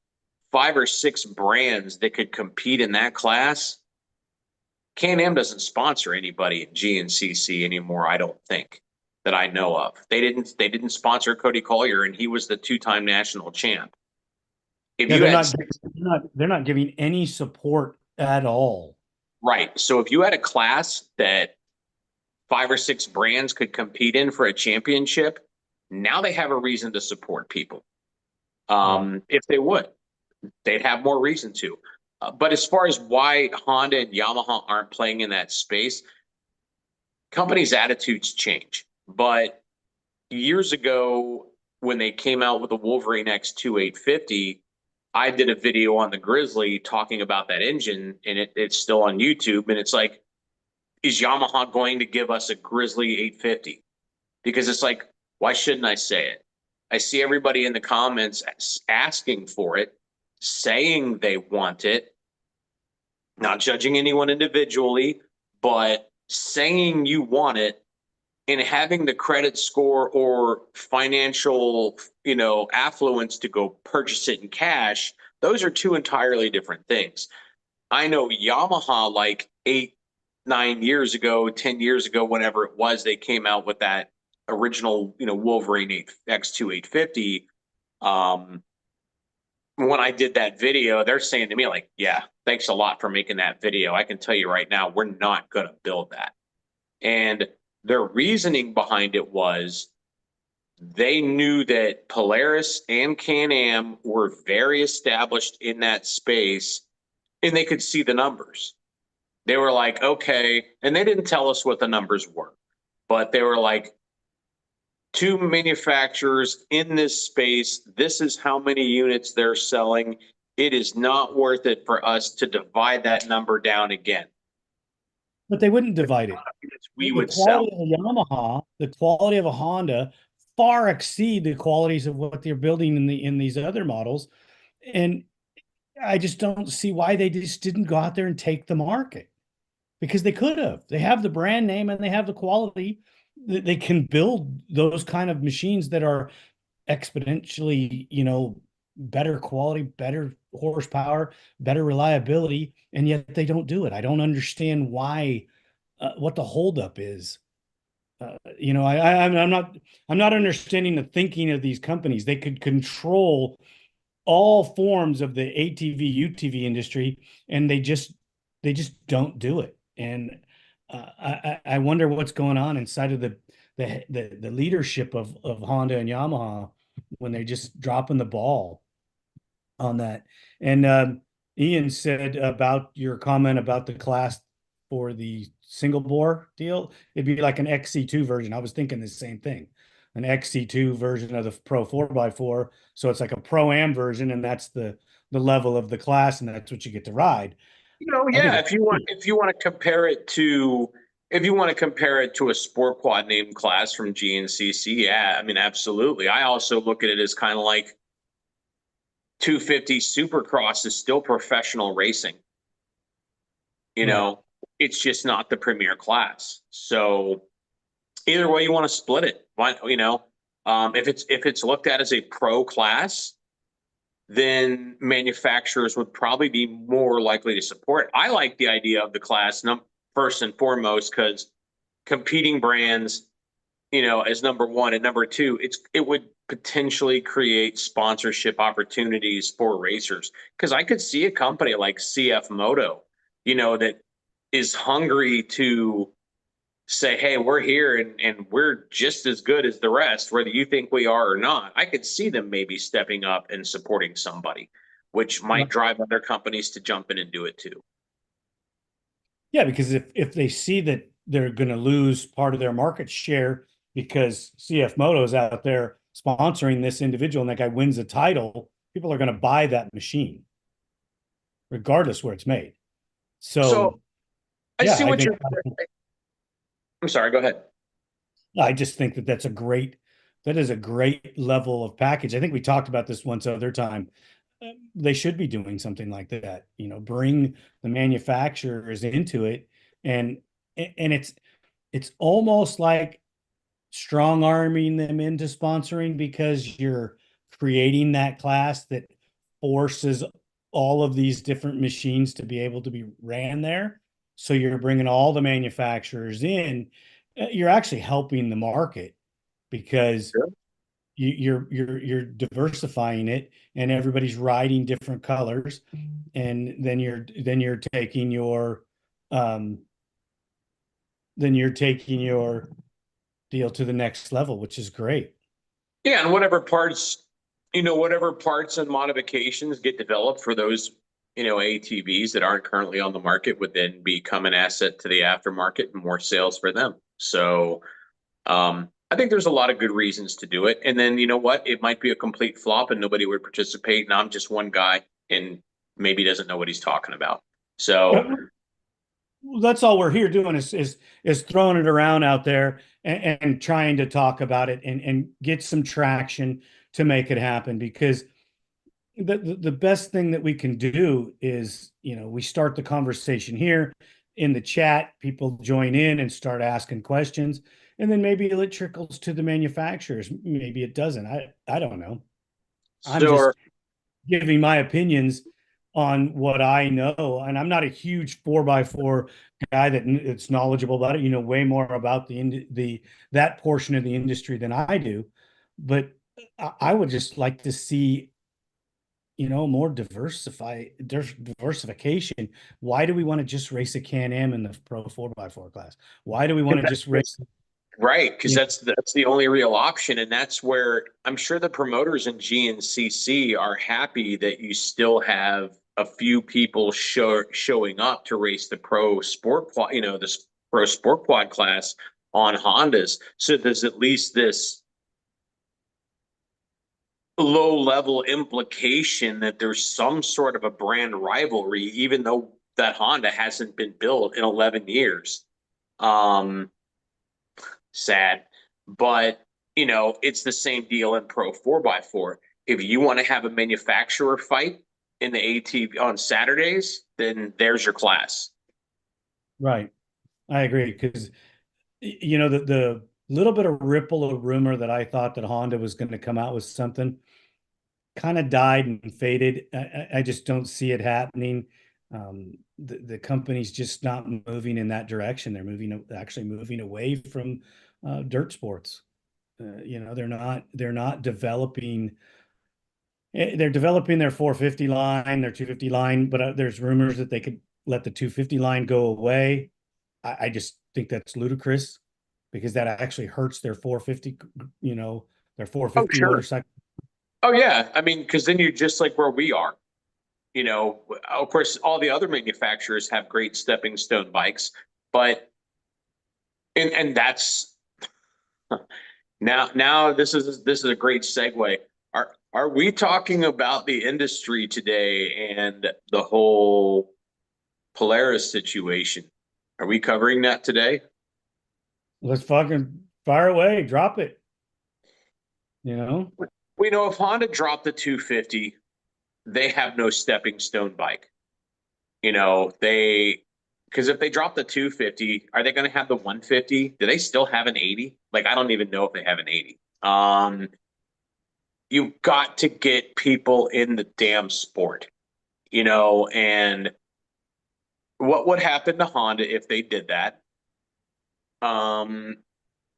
5 or 6 brands that could compete in that class. Can-Am doesn't sponsor anybody at GNCC anymore, I don't think, that I know of. They didn't sponsor Cody Collier, and he was the 2-time national champ. If
Yeah,
you
they're not giving any support at all.
Right. So if you had a class that 5 or 6 brands could compete in for a championship, now they have a reason to support people. If they would, they'd have more reason to. But as far as why Honda and Yamaha aren't playing in that space, companies' attitudes change. But years ago, when they came out with the Wolverine X2 850, I did a video on the Grizzly talking about that engine, and it's still on YouTube. And it's like, is Yamaha going to give us a Grizzly 850? Because it's like, why shouldn't I say it? I see everybody in the comments asking for it, saying they want it, not judging anyone individually, but saying you want it, and having the credit score or financial, affluence to go purchase it in cash. Those are 2 entirely different things. I know Yamaha, like 8, 9 years ago, 10 years ago, whenever it was, they came out with that original, Wolverine X2 850. When I did that video, they're saying to me like, yeah, thanks a lot for making that video. I can tell you right now, we're not going to build that. And their reasoning behind it was they knew that Polaris and Can-Am were very established in that space, and they could see the numbers. They were like, okay, and they didn't tell us what the numbers were, but they were like, 2 manufacturers in this space, this is how many units they're selling. It is not worth it for us to divide that number down again.
But they wouldn't divide it.
We
The
would sell.
quality of a Yamaha, the quality of a Honda far exceed the qualities of what they're building in these other models. And I just don't see why they just didn't go out there and take the market, because they could have. They have the brand name and they have the quality. They can build those kind of machines that are exponentially, better quality, better horsepower, better reliability, and yet they don't do it. I don't understand why, what the holdup is. I'm not understanding the thinking of these companies. They could control all forms of the ATV UTV industry, and they just don't do it. And I wonder what's going on inside of the leadership of Honda and Yamaha when they're just dropping the ball on that. And Ian said about your comment about the class for the single bore deal, it'd be like an XC2 version. I was thinking the same thing, an XC2 version of the Pro 4x4. So it's like a Pro-Am version, and that's the level of the class, and that's what you get to ride.
Yeah, if you want to compare it to a sport quad name class from GNCC, yeah, I mean, absolutely. I also look at it as kind of like 250 Supercross is still professional racing. It's just not the premier class. So either way you want to split it, if it's looked at as a pro class, then manufacturers would probably be more likely to support it. I like the idea of the class first and foremost because competing brands, as number one, and number two, it would potentially create sponsorship opportunities for racers. Because I could see a company like CF Moto, that is hungry to say, hey, we're here and we're just as good as the rest, whether you think we are or not. I could see them maybe stepping up and supporting somebody, which might drive other companies to jump in and do it too.
Yeah, because if they see that they're going to lose part of their market share because CF Moto is out there sponsoring this individual and that guy wins the title, people are going to buy that machine, regardless where it's made.
So
So,
I
yeah,
see what you're. I'm sorry. Go ahead.
I just think that that is a great level of package. I think we talked about this once other time. They should be doing something like that, bring the manufacturers into it. And it's almost like strong arming them into sponsoring because you're creating that class that forces all of these different machines to be able to be ran there. So you're bringing all the manufacturers in. You're actually helping the market because
Sure.
you're diversifying it and everybody's riding different colors, and then you're taking your um deal to the next level, which is great.
Yeah, and whatever parts and modifications get developed for those, ATVs that aren't currently on the market would then become an asset to the aftermarket and more sales for them. So I think there's a lot of good reasons to do it. And then you know what? It might be a complete flop and nobody would participate. And I'm just one guy and maybe doesn't know what he's talking about. So
That's all we're here doing is throwing it around out there and trying to talk about it and get some traction to make it happen, because the best thing that we can do is, we start the conversation here in the chat, people join in and start asking questions, and then maybe it trickles to the manufacturers. Maybe it doesn't. I don't know. I'm
sure.
just giving my opinions on what I know, and I'm not a huge 4x4 guy that's knowledgeable about it. Way more about the that portion of the industry than I do, but I would just like to see, more diversification. Why do we want to just race a Can-Am in the pro 4x4 class? Why do we want to just race?
Right, because
You
that's the only real option, and that's where I'm sure the promoters in GNCC are happy that you still have a few people showing up to race the pro sport quad, this pro sport quad class on Hondas. So there's at least this low level implication that there's some sort of a brand rivalry, even though that Honda hasn't been built in 11 years. Sad, but it's the same deal in pro 4x4. If you want to have a manufacturer fight in the ATV on Saturdays, then there's your class.
Right. I agree, because the little bit of ripple of rumor that I thought that Honda was going to come out with something kind of died and faded. I just don't see it happening. The company's just not moving in that direction. They're actually moving away from dirt sports. They're not developing. They're developing their 450 line, their 250 line, but there's rumors that they could let the 250 line go away. I just think that's ludicrous, because that actually hurts their 450, their
Oh,
450
sure.
motorcycle.
Oh, yeah. I mean, because then you're just like where we are. Of course, all the other manufacturers have great stepping stone bikes, but and that's now this is a great segue. Are we talking about the industry today and the whole Polaris situation? Are we covering that today?
Let's fucking fire away, drop it. You know,
We know if Honda dropped the 250, they have no stepping stone bike. They because if they drop the 250, are they going to have the 150? Do they still have an 80? Like, I don't even know if they have an 80. You've got to get people in the damn sport, and what would happen to Honda if they did that?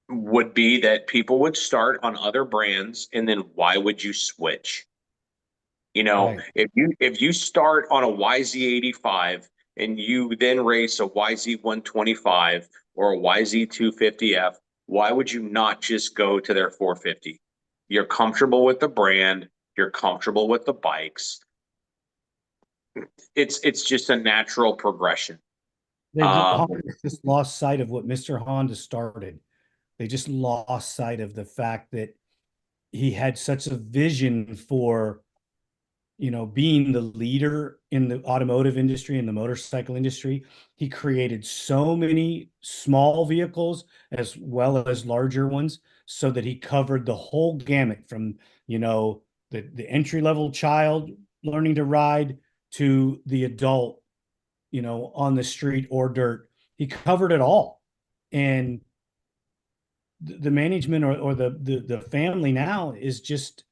would be that people would start on other brands, and then why would you switch? You know,
Right.
if you start on a YZ85 and you then race a YZ125 or a YZ250F, why would you not just go to their 450? You're comfortable with the brand, you're comfortable with the bikes. It's just a natural progression.
Honda
Um,
just lost sight of what Mr. Honda started. They just lost sight of the fact that he had such a vision for, being the leader in the automotive industry and the motorcycle industry. He created so many small vehicles as well as larger ones so that he covered the whole gamut from, the entry level child learning to ride to the adult, on the street or dirt. He covered it all. And the management or the family now is just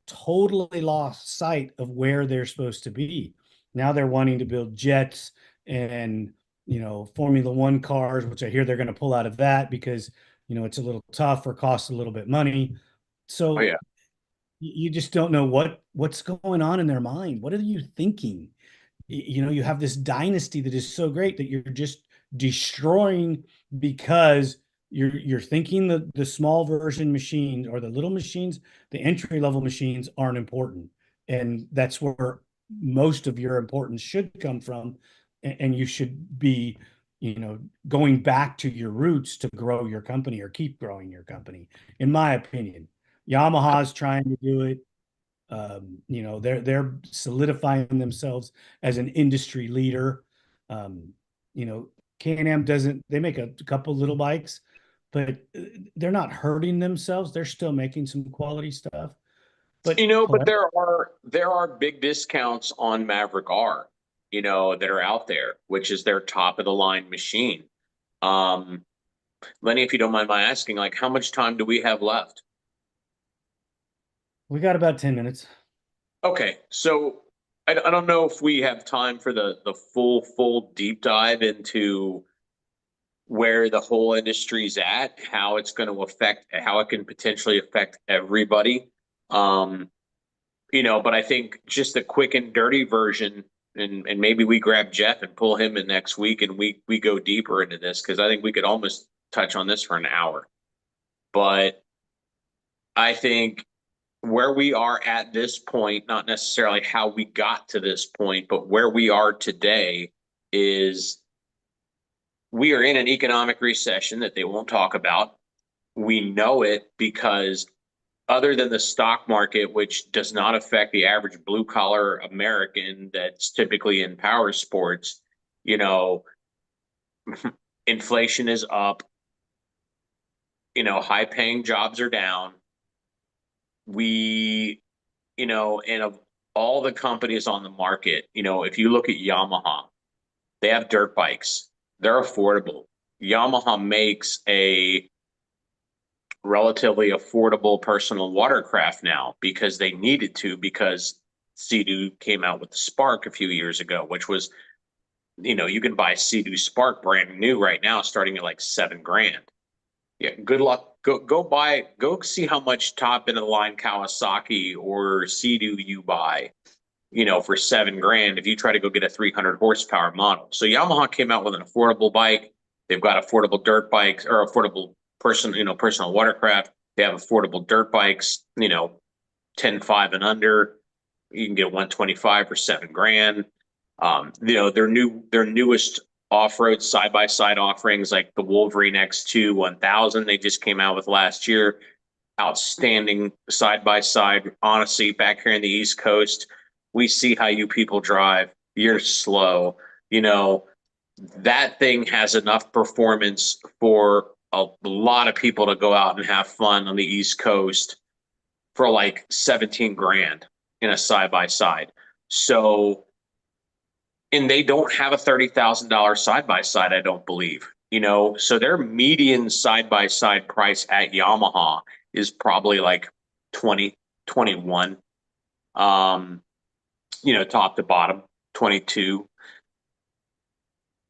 totally lost sight of where they're supposed to be. Now they're wanting to build jets and, Formula One cars, which I hear they're going to pull out of that because, it's a little tough or costs a little bit money.
oh
So
yeah.
you just don't know what's going on in their mind. What are you thinking? You have this dynasty that is so great that you're just destroying because you're thinking the small version machine or the little machines, the entry level machines aren't important, and that's where most of your importance should come from, and you should be, going back to your roots to grow your company or keep growing your company, in my opinion. Yamaha's trying to do it. They're solidifying themselves as an industry leader. Um, you know, Can-Am doesn't, they make a couple little bikes, but they're not hurting themselves. They're still making some quality stuff. But
But there are big discounts on Maverick R, that are out there, which is their top of the line machine. Um, Lenny, if you don't mind my asking, like, how much time do we have left?
we got about 10 minutes.
Okay, so I don't know if we have time for the full deep dive into where the whole industry's at, how it's going to affect, how it can potentially affect everybody. Um, but I think just a quick and dirty version, and maybe we grab Jeff and pull him in next week and we go deeper into this because I think we could almost touch on this for an hour. But I think where we are at this point, not necessarily how we got to this point, but where we are today is we are in an economic recession that they won't talk about. We know it because other than the stock market, which does not affect the average blue collar American that's typically in power sports, you know, inflation is up, high paying jobs are down. We, and of all the companies on the market, if you look at Yamaha, they have dirt bikes, they're affordable. Yamaha makes a relatively affordable personal watercraft now because they needed to, because Sea-Doo came out with the Spark a few years ago, which was, you can buy Sea-Doo Spark brand new right now starting at like $7,000. Yeah, good luck. Go see how much top end of the line Kawasaki or Sea-Doo you buy, for $7,000 if you try to go get a 300 horsepower model. So Yamaha came out with an affordable bike. They've got affordable dirt bikes or affordable personal watercraft. They have affordable dirt bikes, 10.5 and under. You can get 125 for $7,000. Their newest off-road side-by-side offerings like the Wolverine X2 1000 they just came out with last year. Outstanding side-by-side. Honestly, back here in the East Coast, we see how you people drive. You're slow. That thing has enough performance for a lot of people to go out and have fun on the East Coast for like $17,000 in a side by side. So, and they don't have a $30,000 side by side, I don't believe. So their median side by side price at Yamaha is probably like 20, 21. Top to bottom, 22.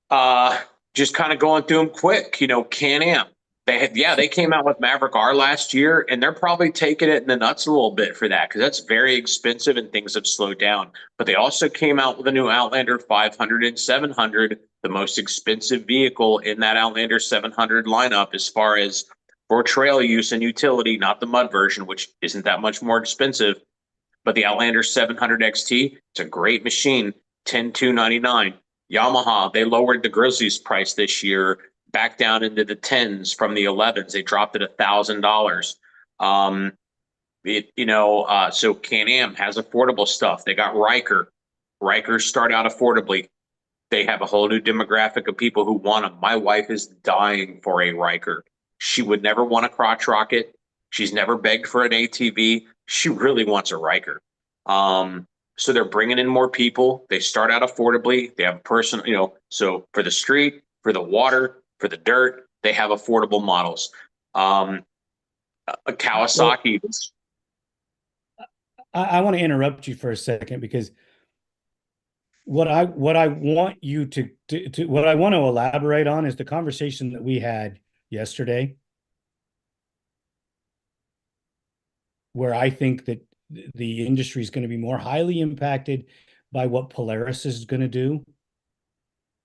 Uh, just kind of going through them quick. Can-Am, They came out with Maverick R last year, and they're probably taking it in the nuts a little bit for that because that's very expensive and things have slowed down. But they also came out with a new Outlander 500 and 700, the most expensive vehicle in that Outlander 700 lineup as far as for trail use and utility, not the mud version, which isn't that much more expensive. But the Outlander 700 XT, it's a great machine, 10,299. Yamaha, they lowered the Grizzlies price this year back down into the tens from the 11s. They dropped it $1,000. So Can-Am has affordable stuff. They got Riker. Rikers start out affordably. They have a whole new demographic of people who want them. My wife is dying for a Riker. She would never want a crotch rocket. She's never begged for an ATV. She really wants a Riker. So they're bringing in more people. They start out affordably. They have a person, so for the street, for the water, for the dirt, they have affordable models. A Kawasaki.
I want to interrupt you for a second because what I want you to what I want to elaborate on is the conversation that we had yesterday, where I think that the industry is going to be more highly impacted by what Polaris is going to do.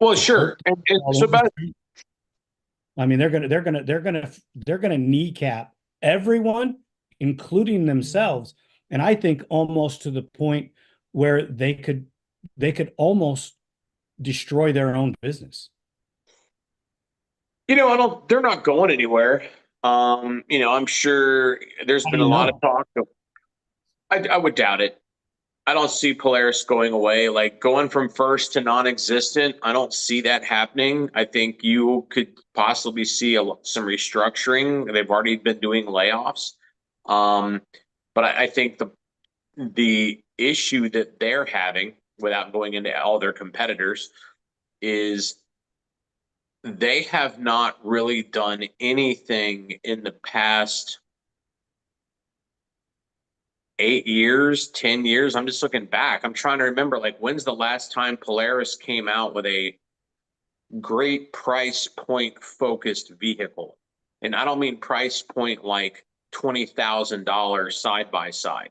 Well, sure. And so about
I mean, they're gonna kneecap everyone, including themselves, and I think almost to the point where they could almost destroy their own business.
they're not going anywhere. I'm sure there's been a lot of talk. I would doubt it. I don't see Polaris going away, like going from first to non-existent. I don't see that happening. I think you could possibly see some restructuring. They've already been doing layoffs. But I think the issue that they're having, without going into all their competitors, is they have not really done anything in the past 8 years, 10 years. I'm just looking back. I'm trying to remember, like, when's the last time Polaris came out with a great price point focused vehicle? And I don't mean price point like $20,000 side by side.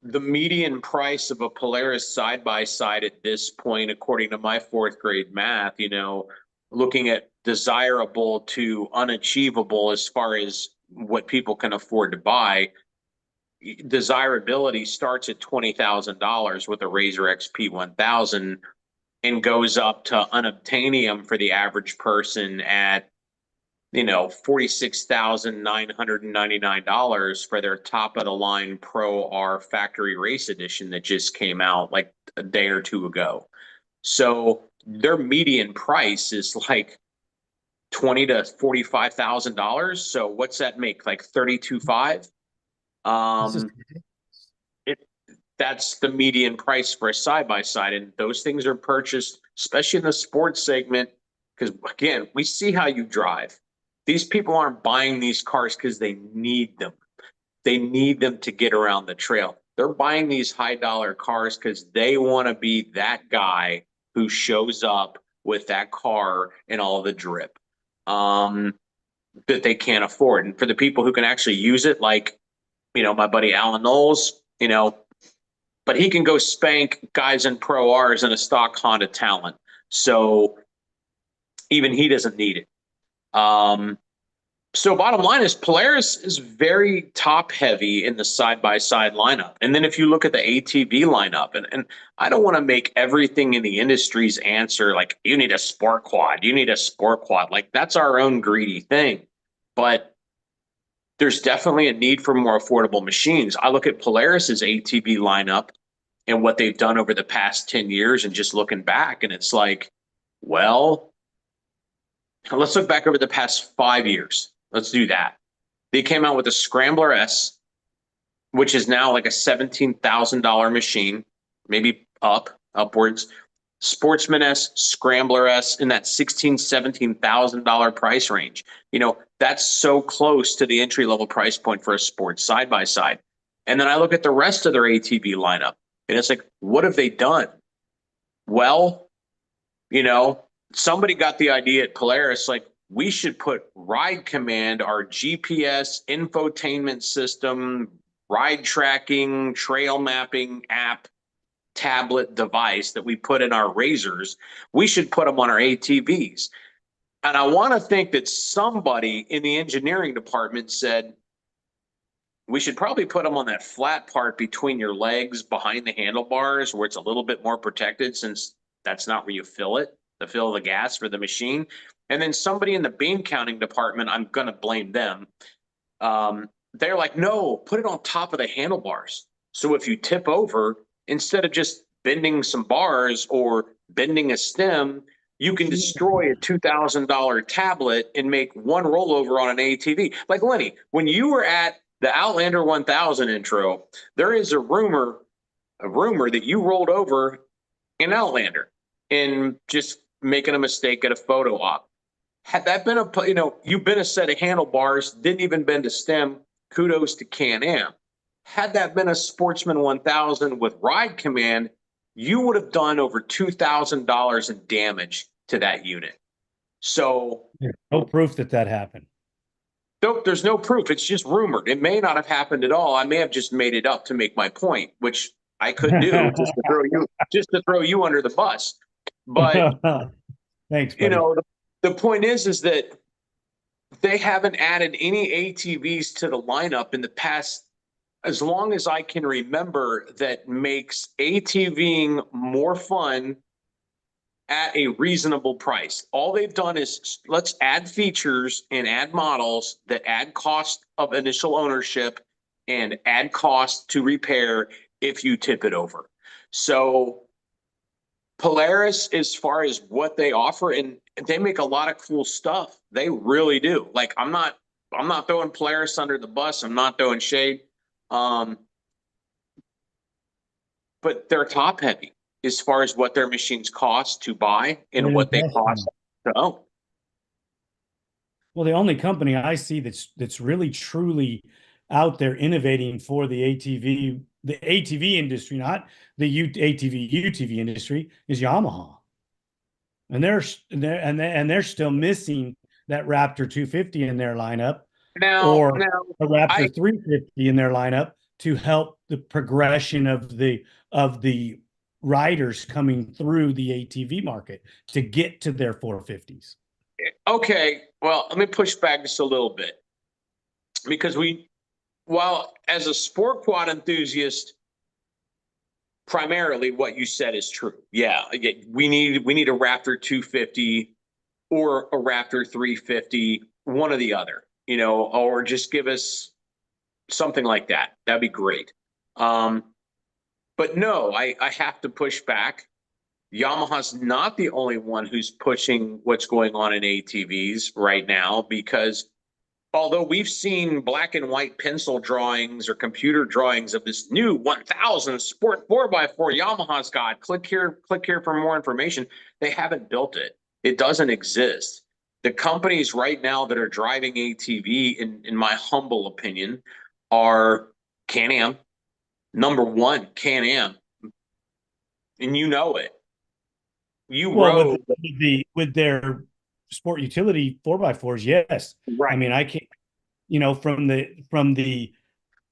The median price of a Polaris side by side at this point, according to my fourth grade math, looking at desirable to unachievable as far as what people can afford to buy, desirability starts at $20,000 with a Razor XP 1000 and goes up to unobtainium for the average person at $46,999 for their top of the line Pro R Factory Race Edition that just came out like a day or two ago. So their median price is like $20,000 to $45,000. So what's that make? Like 32.5. That's the median price for a side by side, and those things are purchased, especially in the sports segment, because again, we see how you drive. These people aren't buying these cars because they need them. They need them to get around the trail. They're buying these high dollar cars because they want to be that guy who shows up with that car and all the drip that they can't afford. And for the people who can actually use it, like, my buddy Alan Knowles, but he can go spank guys in Pro Rs in a stock Honda Talent. So even he doesn't need it. So bottom line is Polaris is very top heavy in the side-by-side lineup. And then if you look at the ATV lineup, and I don't want to make everything in the industry's answer like, you need a sport quad, you need a sport quad. Like, that's our own greedy thing. But there's definitely a need for more affordable machines. I look at Polaris's ATV lineup and what they've done over the past 10 years and just looking back, and it's like, well, let's look back over the past 5 years. Let's do that. They came out with a Scrambler S, which is now like a $17,000 machine, maybe upwards. Sportsman S, Scrambler S in that $16,000, $17,000 price range. That's so close to the entry level price point for a sports side by side. And then I look at the rest of their ATV lineup, and it's like, what have they done? Well, somebody got the idea at Polaris, like, we should put Ride Command, our GPS infotainment system, ride tracking, trail mapping app, tablet device that we put in our razors. We should put them on our ATVs. And I want to think that somebody in the engineering department said, we should probably put them on that flat part between your legs behind the handlebars where it's a little bit more protected, since that's not where you fill it, to fill the gas for the machine. And then somebody in the beam counting department, I'm going to blame them. They're like, no, put it on top of the handlebars. So if you tip over, instead of just bending some bars or bending a stem, you can destroy a $2,000 tablet and make one rollover on an ATV. Like, Lenny, when you were at the Outlander 1000 intro, there is a rumor that you rolled over an Outlander and just making a mistake at a photo op. Had that been you've been a set of handlebars, didn't even bend a stem, kudos to Can-Am. Had that been a Sportsman 1000 with Ride Command, you would have done over $2,000 in damage to that unit. So
There's no proof that happened.
Nope, there's no proof. It's just rumored. It may not have happened at all. I may have just made it up to make my point, which I could do just to throw you under the bus. But
thanks, buddy.
The point is that they haven't added any ATVs to the lineup in the past, as long as I can remember, that makes ATVing more fun at a reasonable price. All they've done is, let's add features and add models that add cost of initial ownership and add cost to repair if you tip it over. So Polaris, as far as what they offer, and they make a lot of cool stuff. They really do. Like, I'm not throwing Polaris under the bus. I'm not throwing shade. But they're top heavy as far as what their machines cost to buy and what they cost to own.
Well, the only company I see that's really truly out there innovating for the ATV industry, not the ATV UTV industry, is Yamaha, and they're still missing that Raptor 250 in their lineup, or a Raptor 350 in their lineup to help the progression of the riders coming through the ATV market to get to their 450s.
Okay, well, let me push back just a little bit, because while as a sport quad enthusiast, primarily what you said is true. Yeah, we need a Raptor 250 or a Raptor 350, one or the other, or just give us something like that. That'd be great. But no, I have to push back. Yamaha's not the only one who's pushing what's going on in ATVs right now, because although we've seen black and white pencil drawings or computer drawings of this new 1000 Sport 4x4 Yamaha's got, click here for more information, they haven't built it. It doesn't exist. The companies right now that are driving ATV, in my humble opinion, are Can-Am. Number one, Can-Am. And you know it. Rode
with their sport utility 4x4s, yes.
Right.
I mean, I can't, from the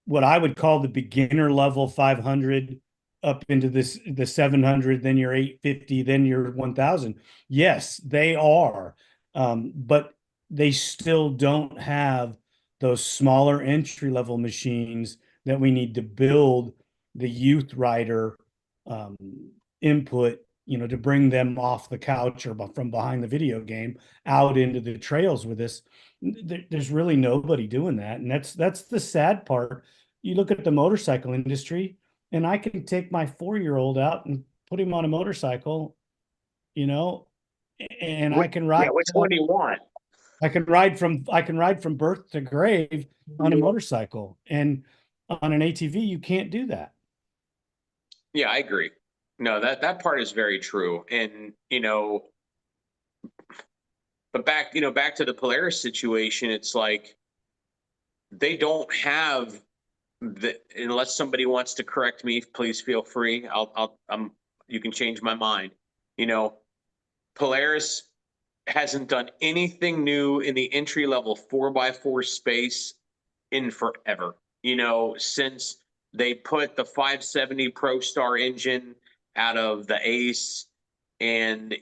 what I would call the beginner level 500 up into the 700, then your 850, then your 1000. Yes, they are, but they still don't have those smaller entry level machines that we need to build the youth rider input, to bring them off the couch or from behind the video game out into the trails with us. There's really nobody doing that. And that's the sad part. You look at the motorcycle industry, and I can take my 4-year-old out and put him on a motorcycle, and I can ride.
Yeah, which one do you want?
I can ride from birth to grave on a motorcycle, and on an ATV, you can't do that.
Yeah, I agree. No, that part is very true. And, but back to the Polaris situation, it's like they don't have unless somebody wants to correct me, please feel free. You can change my mind. Polaris hasn't done anything new in the entry level 4x4 space in forever. Since they put the 570 Pro Star engine out of the Ace and,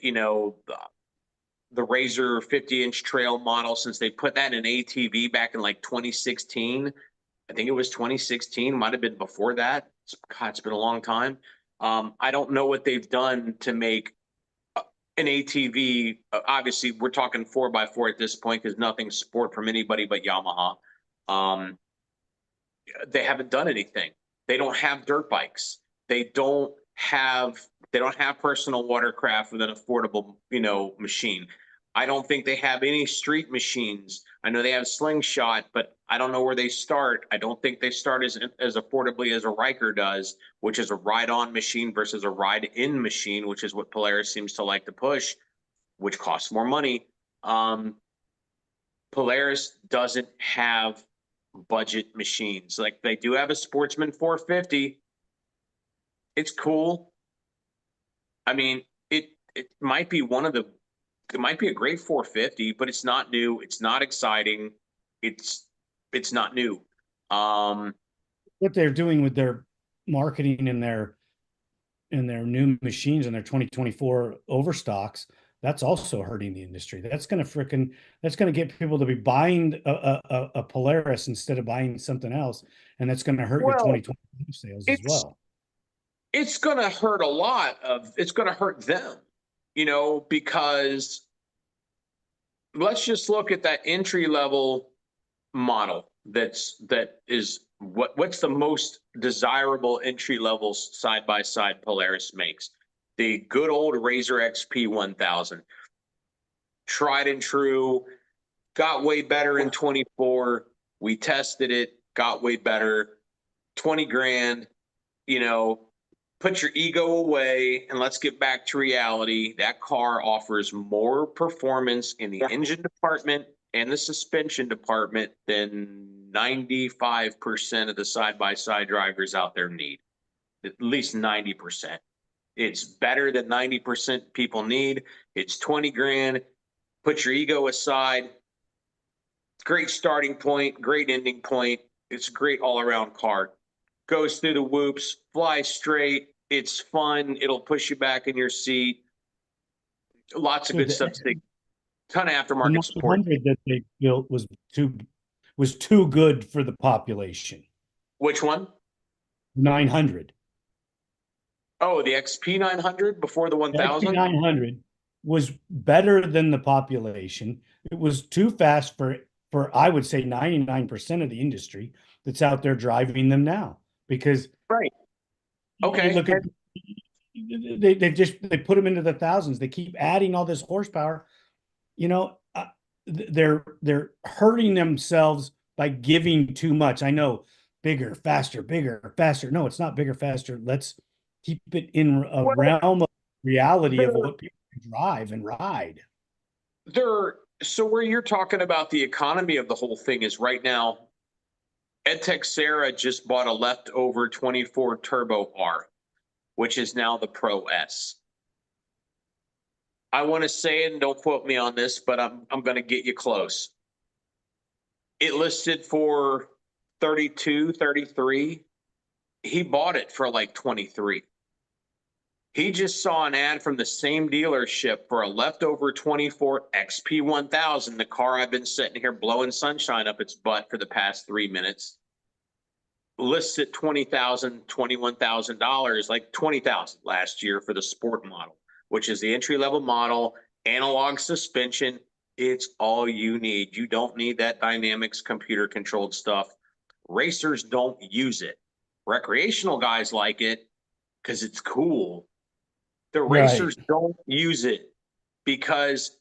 the Razor 50-inch trail model, since they put that in ATV back in like 2016. I think it was 2016, might have been before that. It's been a long time. I don't know what they've done to make an ATV. Obviously, we're talking 4x4 at this point because nothing's sport from anybody but Yamaha. They haven't done anything. They don't have dirt bikes. They don't have personal watercraft with an affordable, machine. I don't think they have any street machines. I know they have Slingshot, but I don't know where they start. I don't think they start as affordably as a Riker does, which is a ride-on machine versus a ride-in machine, which is what Polaris seems to like to push, which costs more money. Polaris doesn't have budget machines. Like, they do have a Sportsman 450. It's cool. I mean, it might be it might be a great 450, but it's not new. It's not exciting. It's not new.
What they're doing with their marketing and their new machines and their 2024 overstocks, that's also hurting the industry. That's going to get people to be buying a Polaris instead of buying something else, and that's going to hurt your 2022 sales as well.
It's going to hurt it's going to hurt them, because let's just look at that entry level model. That is what's the most desirable entry level side by side Polaris makes. The good old Razor XP 1000, tried and true, got way better in 24. We tested it, got way better. 20 grand, put your ego away and let's get back to reality. That car offers more performance in the engine department and the suspension department than 95% of the side-by-side drivers out there need. At least 90%. It's better than 90% people need. It's 20 grand. Put your ego aside. Great starting point, great ending point. It's a great all-around car. Goes through the whoops, flies straight. It's fun. It'll push you back in your seat. Lots of good stuff. Ton of aftermarket support.
The 900 that they built was too good for the population.
Which one?
900.
Oh, the XP 900 before the 1000?
The XP 900 was better than the population. It was too fast for I would say 99% of the industry that's out there driving them now. Because
okay,
look at they put them into the thousands. They keep adding all this horsepower. They're hurting themselves by giving too much. I know, bigger, faster. No, it's not bigger, faster. Let's keep it in a realm of reality of what people can drive and ride.
So where you're talking about the economy of the whole thing is right now, EdTech Sarah just bought a leftover 24 Turbo R, which is now the Pro S. I want to say, and don't quote me on this, but I'm going to get you close. It listed for 32, 33. He bought it for like 23. He just saw an ad from the same dealership for a leftover 24 XP 1000, the car I've been sitting here blowing sunshine up its butt for the past 3 minutes. Lists at $20,000, $21,000, like $20,000 last year for the sport model, which is the entry-level model, analog suspension. It's all you need. You don't need that dynamics computer-controlled stuff. Racers don't use it. Recreational guys like it because it's cool. The racers don't use it because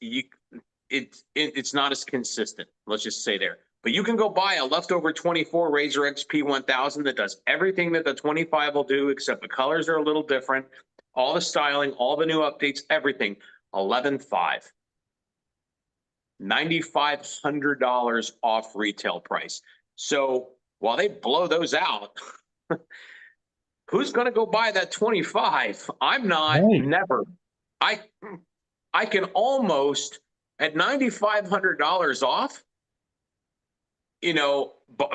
it's not as consistent. Let's just say there. But you can go buy a leftover 24 Razor XP 1000 that does everything that the 25 will do, except the colors are a little different. All the styling, all the new updates, everything. 11.5. $9,500 off retail price. So while they blow those out, who's going to go buy that 25? I'm not. Never. I can almost, at $9,500 off,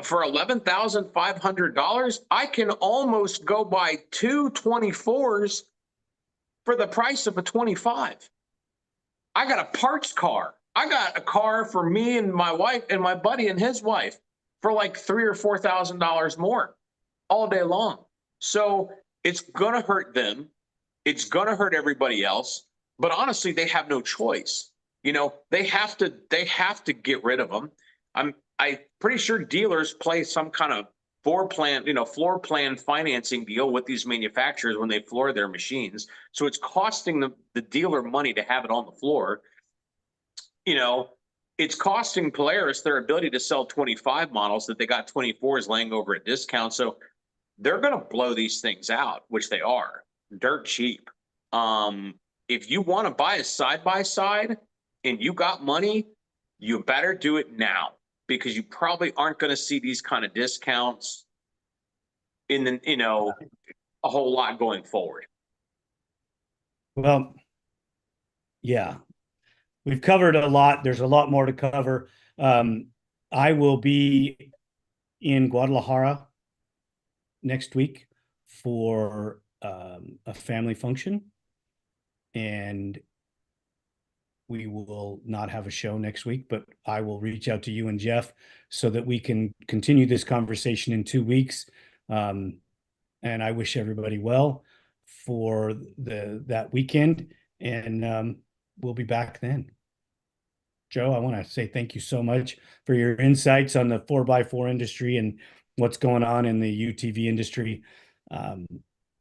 for $11,500, I can almost go buy two 24s for the price of a 25. I got a parts car. I got a car for me and my wife and my buddy and his wife for like $3,000 or $4,000 more all day long. So it's going to hurt them. It's going to hurt everybody else. But honestly, they have no choice. They have to get rid of them. I'm pretty sure dealers play some kind of floor plan financing deal with these manufacturers when they floor their machines. So it's costing the dealer money to have it on the floor. It's costing Polaris their ability to sell 25 models that they got 24s laying over at discount. So they're going to blow these things out, which they are dirt cheap. If you want to buy a side-by-side and you got money, you better do it now, because you probably aren't going to see these kind of discounts in a whole lot going forward.
Well, yeah, we've covered a lot. There's a lot more to cover. I will be in Guadalajara next week for a family function, and we will not have a show next week, but I will reach out to you and Jeff so that we can continue this conversation in 2 weeks. And I wish everybody well for that weekend, and we'll be back then. Joe, I want to say thank you so much for your insights on the 4x4 industry and what's going on in the UTV industry.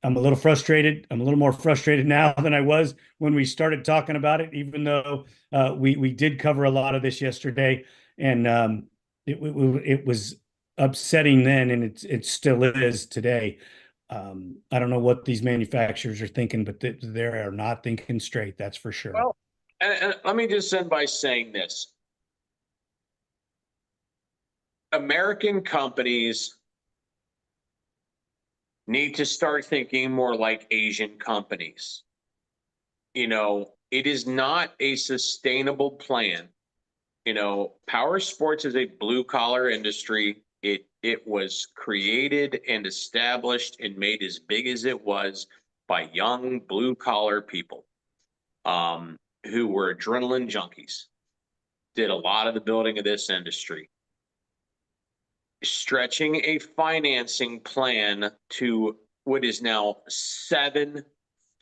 I'm a little frustrated. I'm a little more frustrated now than I was when we started talking about it, even though we did cover a lot of this yesterday, and it was upsetting then, and it still is today. I don't know what these manufacturers are thinking, but they are not thinking straight. That's for sure.
Well, and let me just end by saying this. American companies need to start thinking more like Asian companies. It is not a sustainable plan. Power sports is a blue collar industry. It was created and established and made as big as it was by young blue collar people who were adrenaline junkies, did a lot of the building of this industry. Stretching a financing plan to what is now 7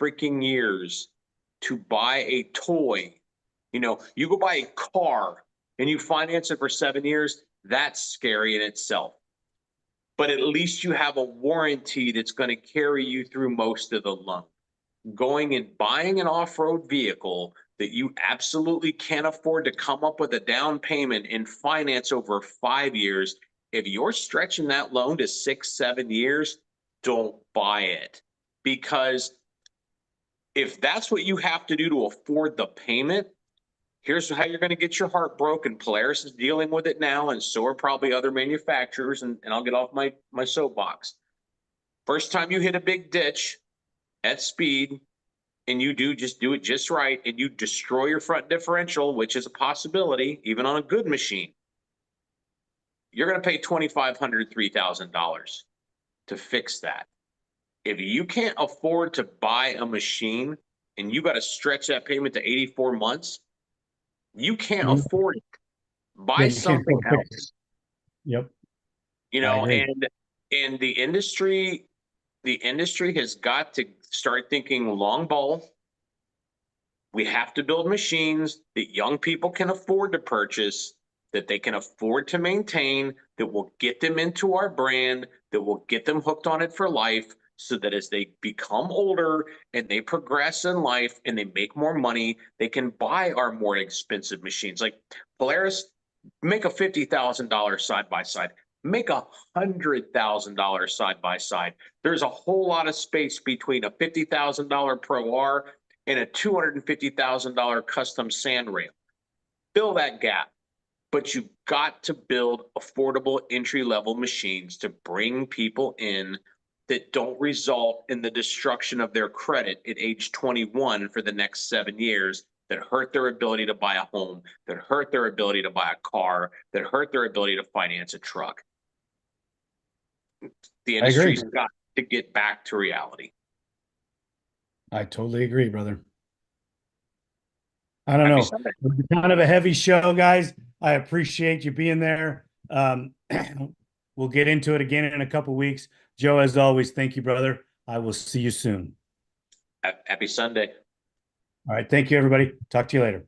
freaking years to buy a toy. You go buy a car and you finance it for 7 years, that's scary in itself. But at least you have a warranty that's going to carry you through most of the loan. Going and buying an off-road vehicle that you absolutely can't afford to come up with a down payment and finance over 5 years, if you're stretching that loan to 6-7 years, don't buy it. Because if that's what you have to do to afford the payment, here's how you're going to get your heart broken. Polaris is dealing with it now, and so are probably other manufacturers, and I'll get off my soapbox. First time you hit a big ditch at speed, and you do it just right, and you destroy your front differential, which is a possibility, even on a good machine, you're going to pay $2,500, $3,000 to fix that. If you can't afford to buy a machine and you got to stretch that payment to 84 months, you can't afford it. Buy something else.
Yep.
And the industry has got to start thinking long ball. We have to build machines that young people can afford to purchase, that they can afford to maintain, that will get them into our brand, that will get them hooked on it for life, so that as they become older and they progress in life and they make more money, they can buy our more expensive machines. Like Polaris, make a $50,000 side-by-side. Make a $100,000 side-by-side. There's a whole lot of space between a $50,000 Pro R and a $250,000 custom sand rail. Fill that gap. But you've got to build affordable entry-level machines to bring people in that don't result in the destruction of their credit at age 21 for the next 7 years that hurt their ability to buy a home, that hurt their ability to buy a car, that hurt their ability to finance a truck. The industry's got to get back to reality.
I totally agree, brother. I don't
Happy
know.
Sunday.
It's kind of a heavy show, guys. I appreciate you being there. We'll get into it again in a couple weeks. Joe, as always, thank you, brother. I will see you soon.
Happy Sunday.
All right. Thank you, everybody. Talk to you later.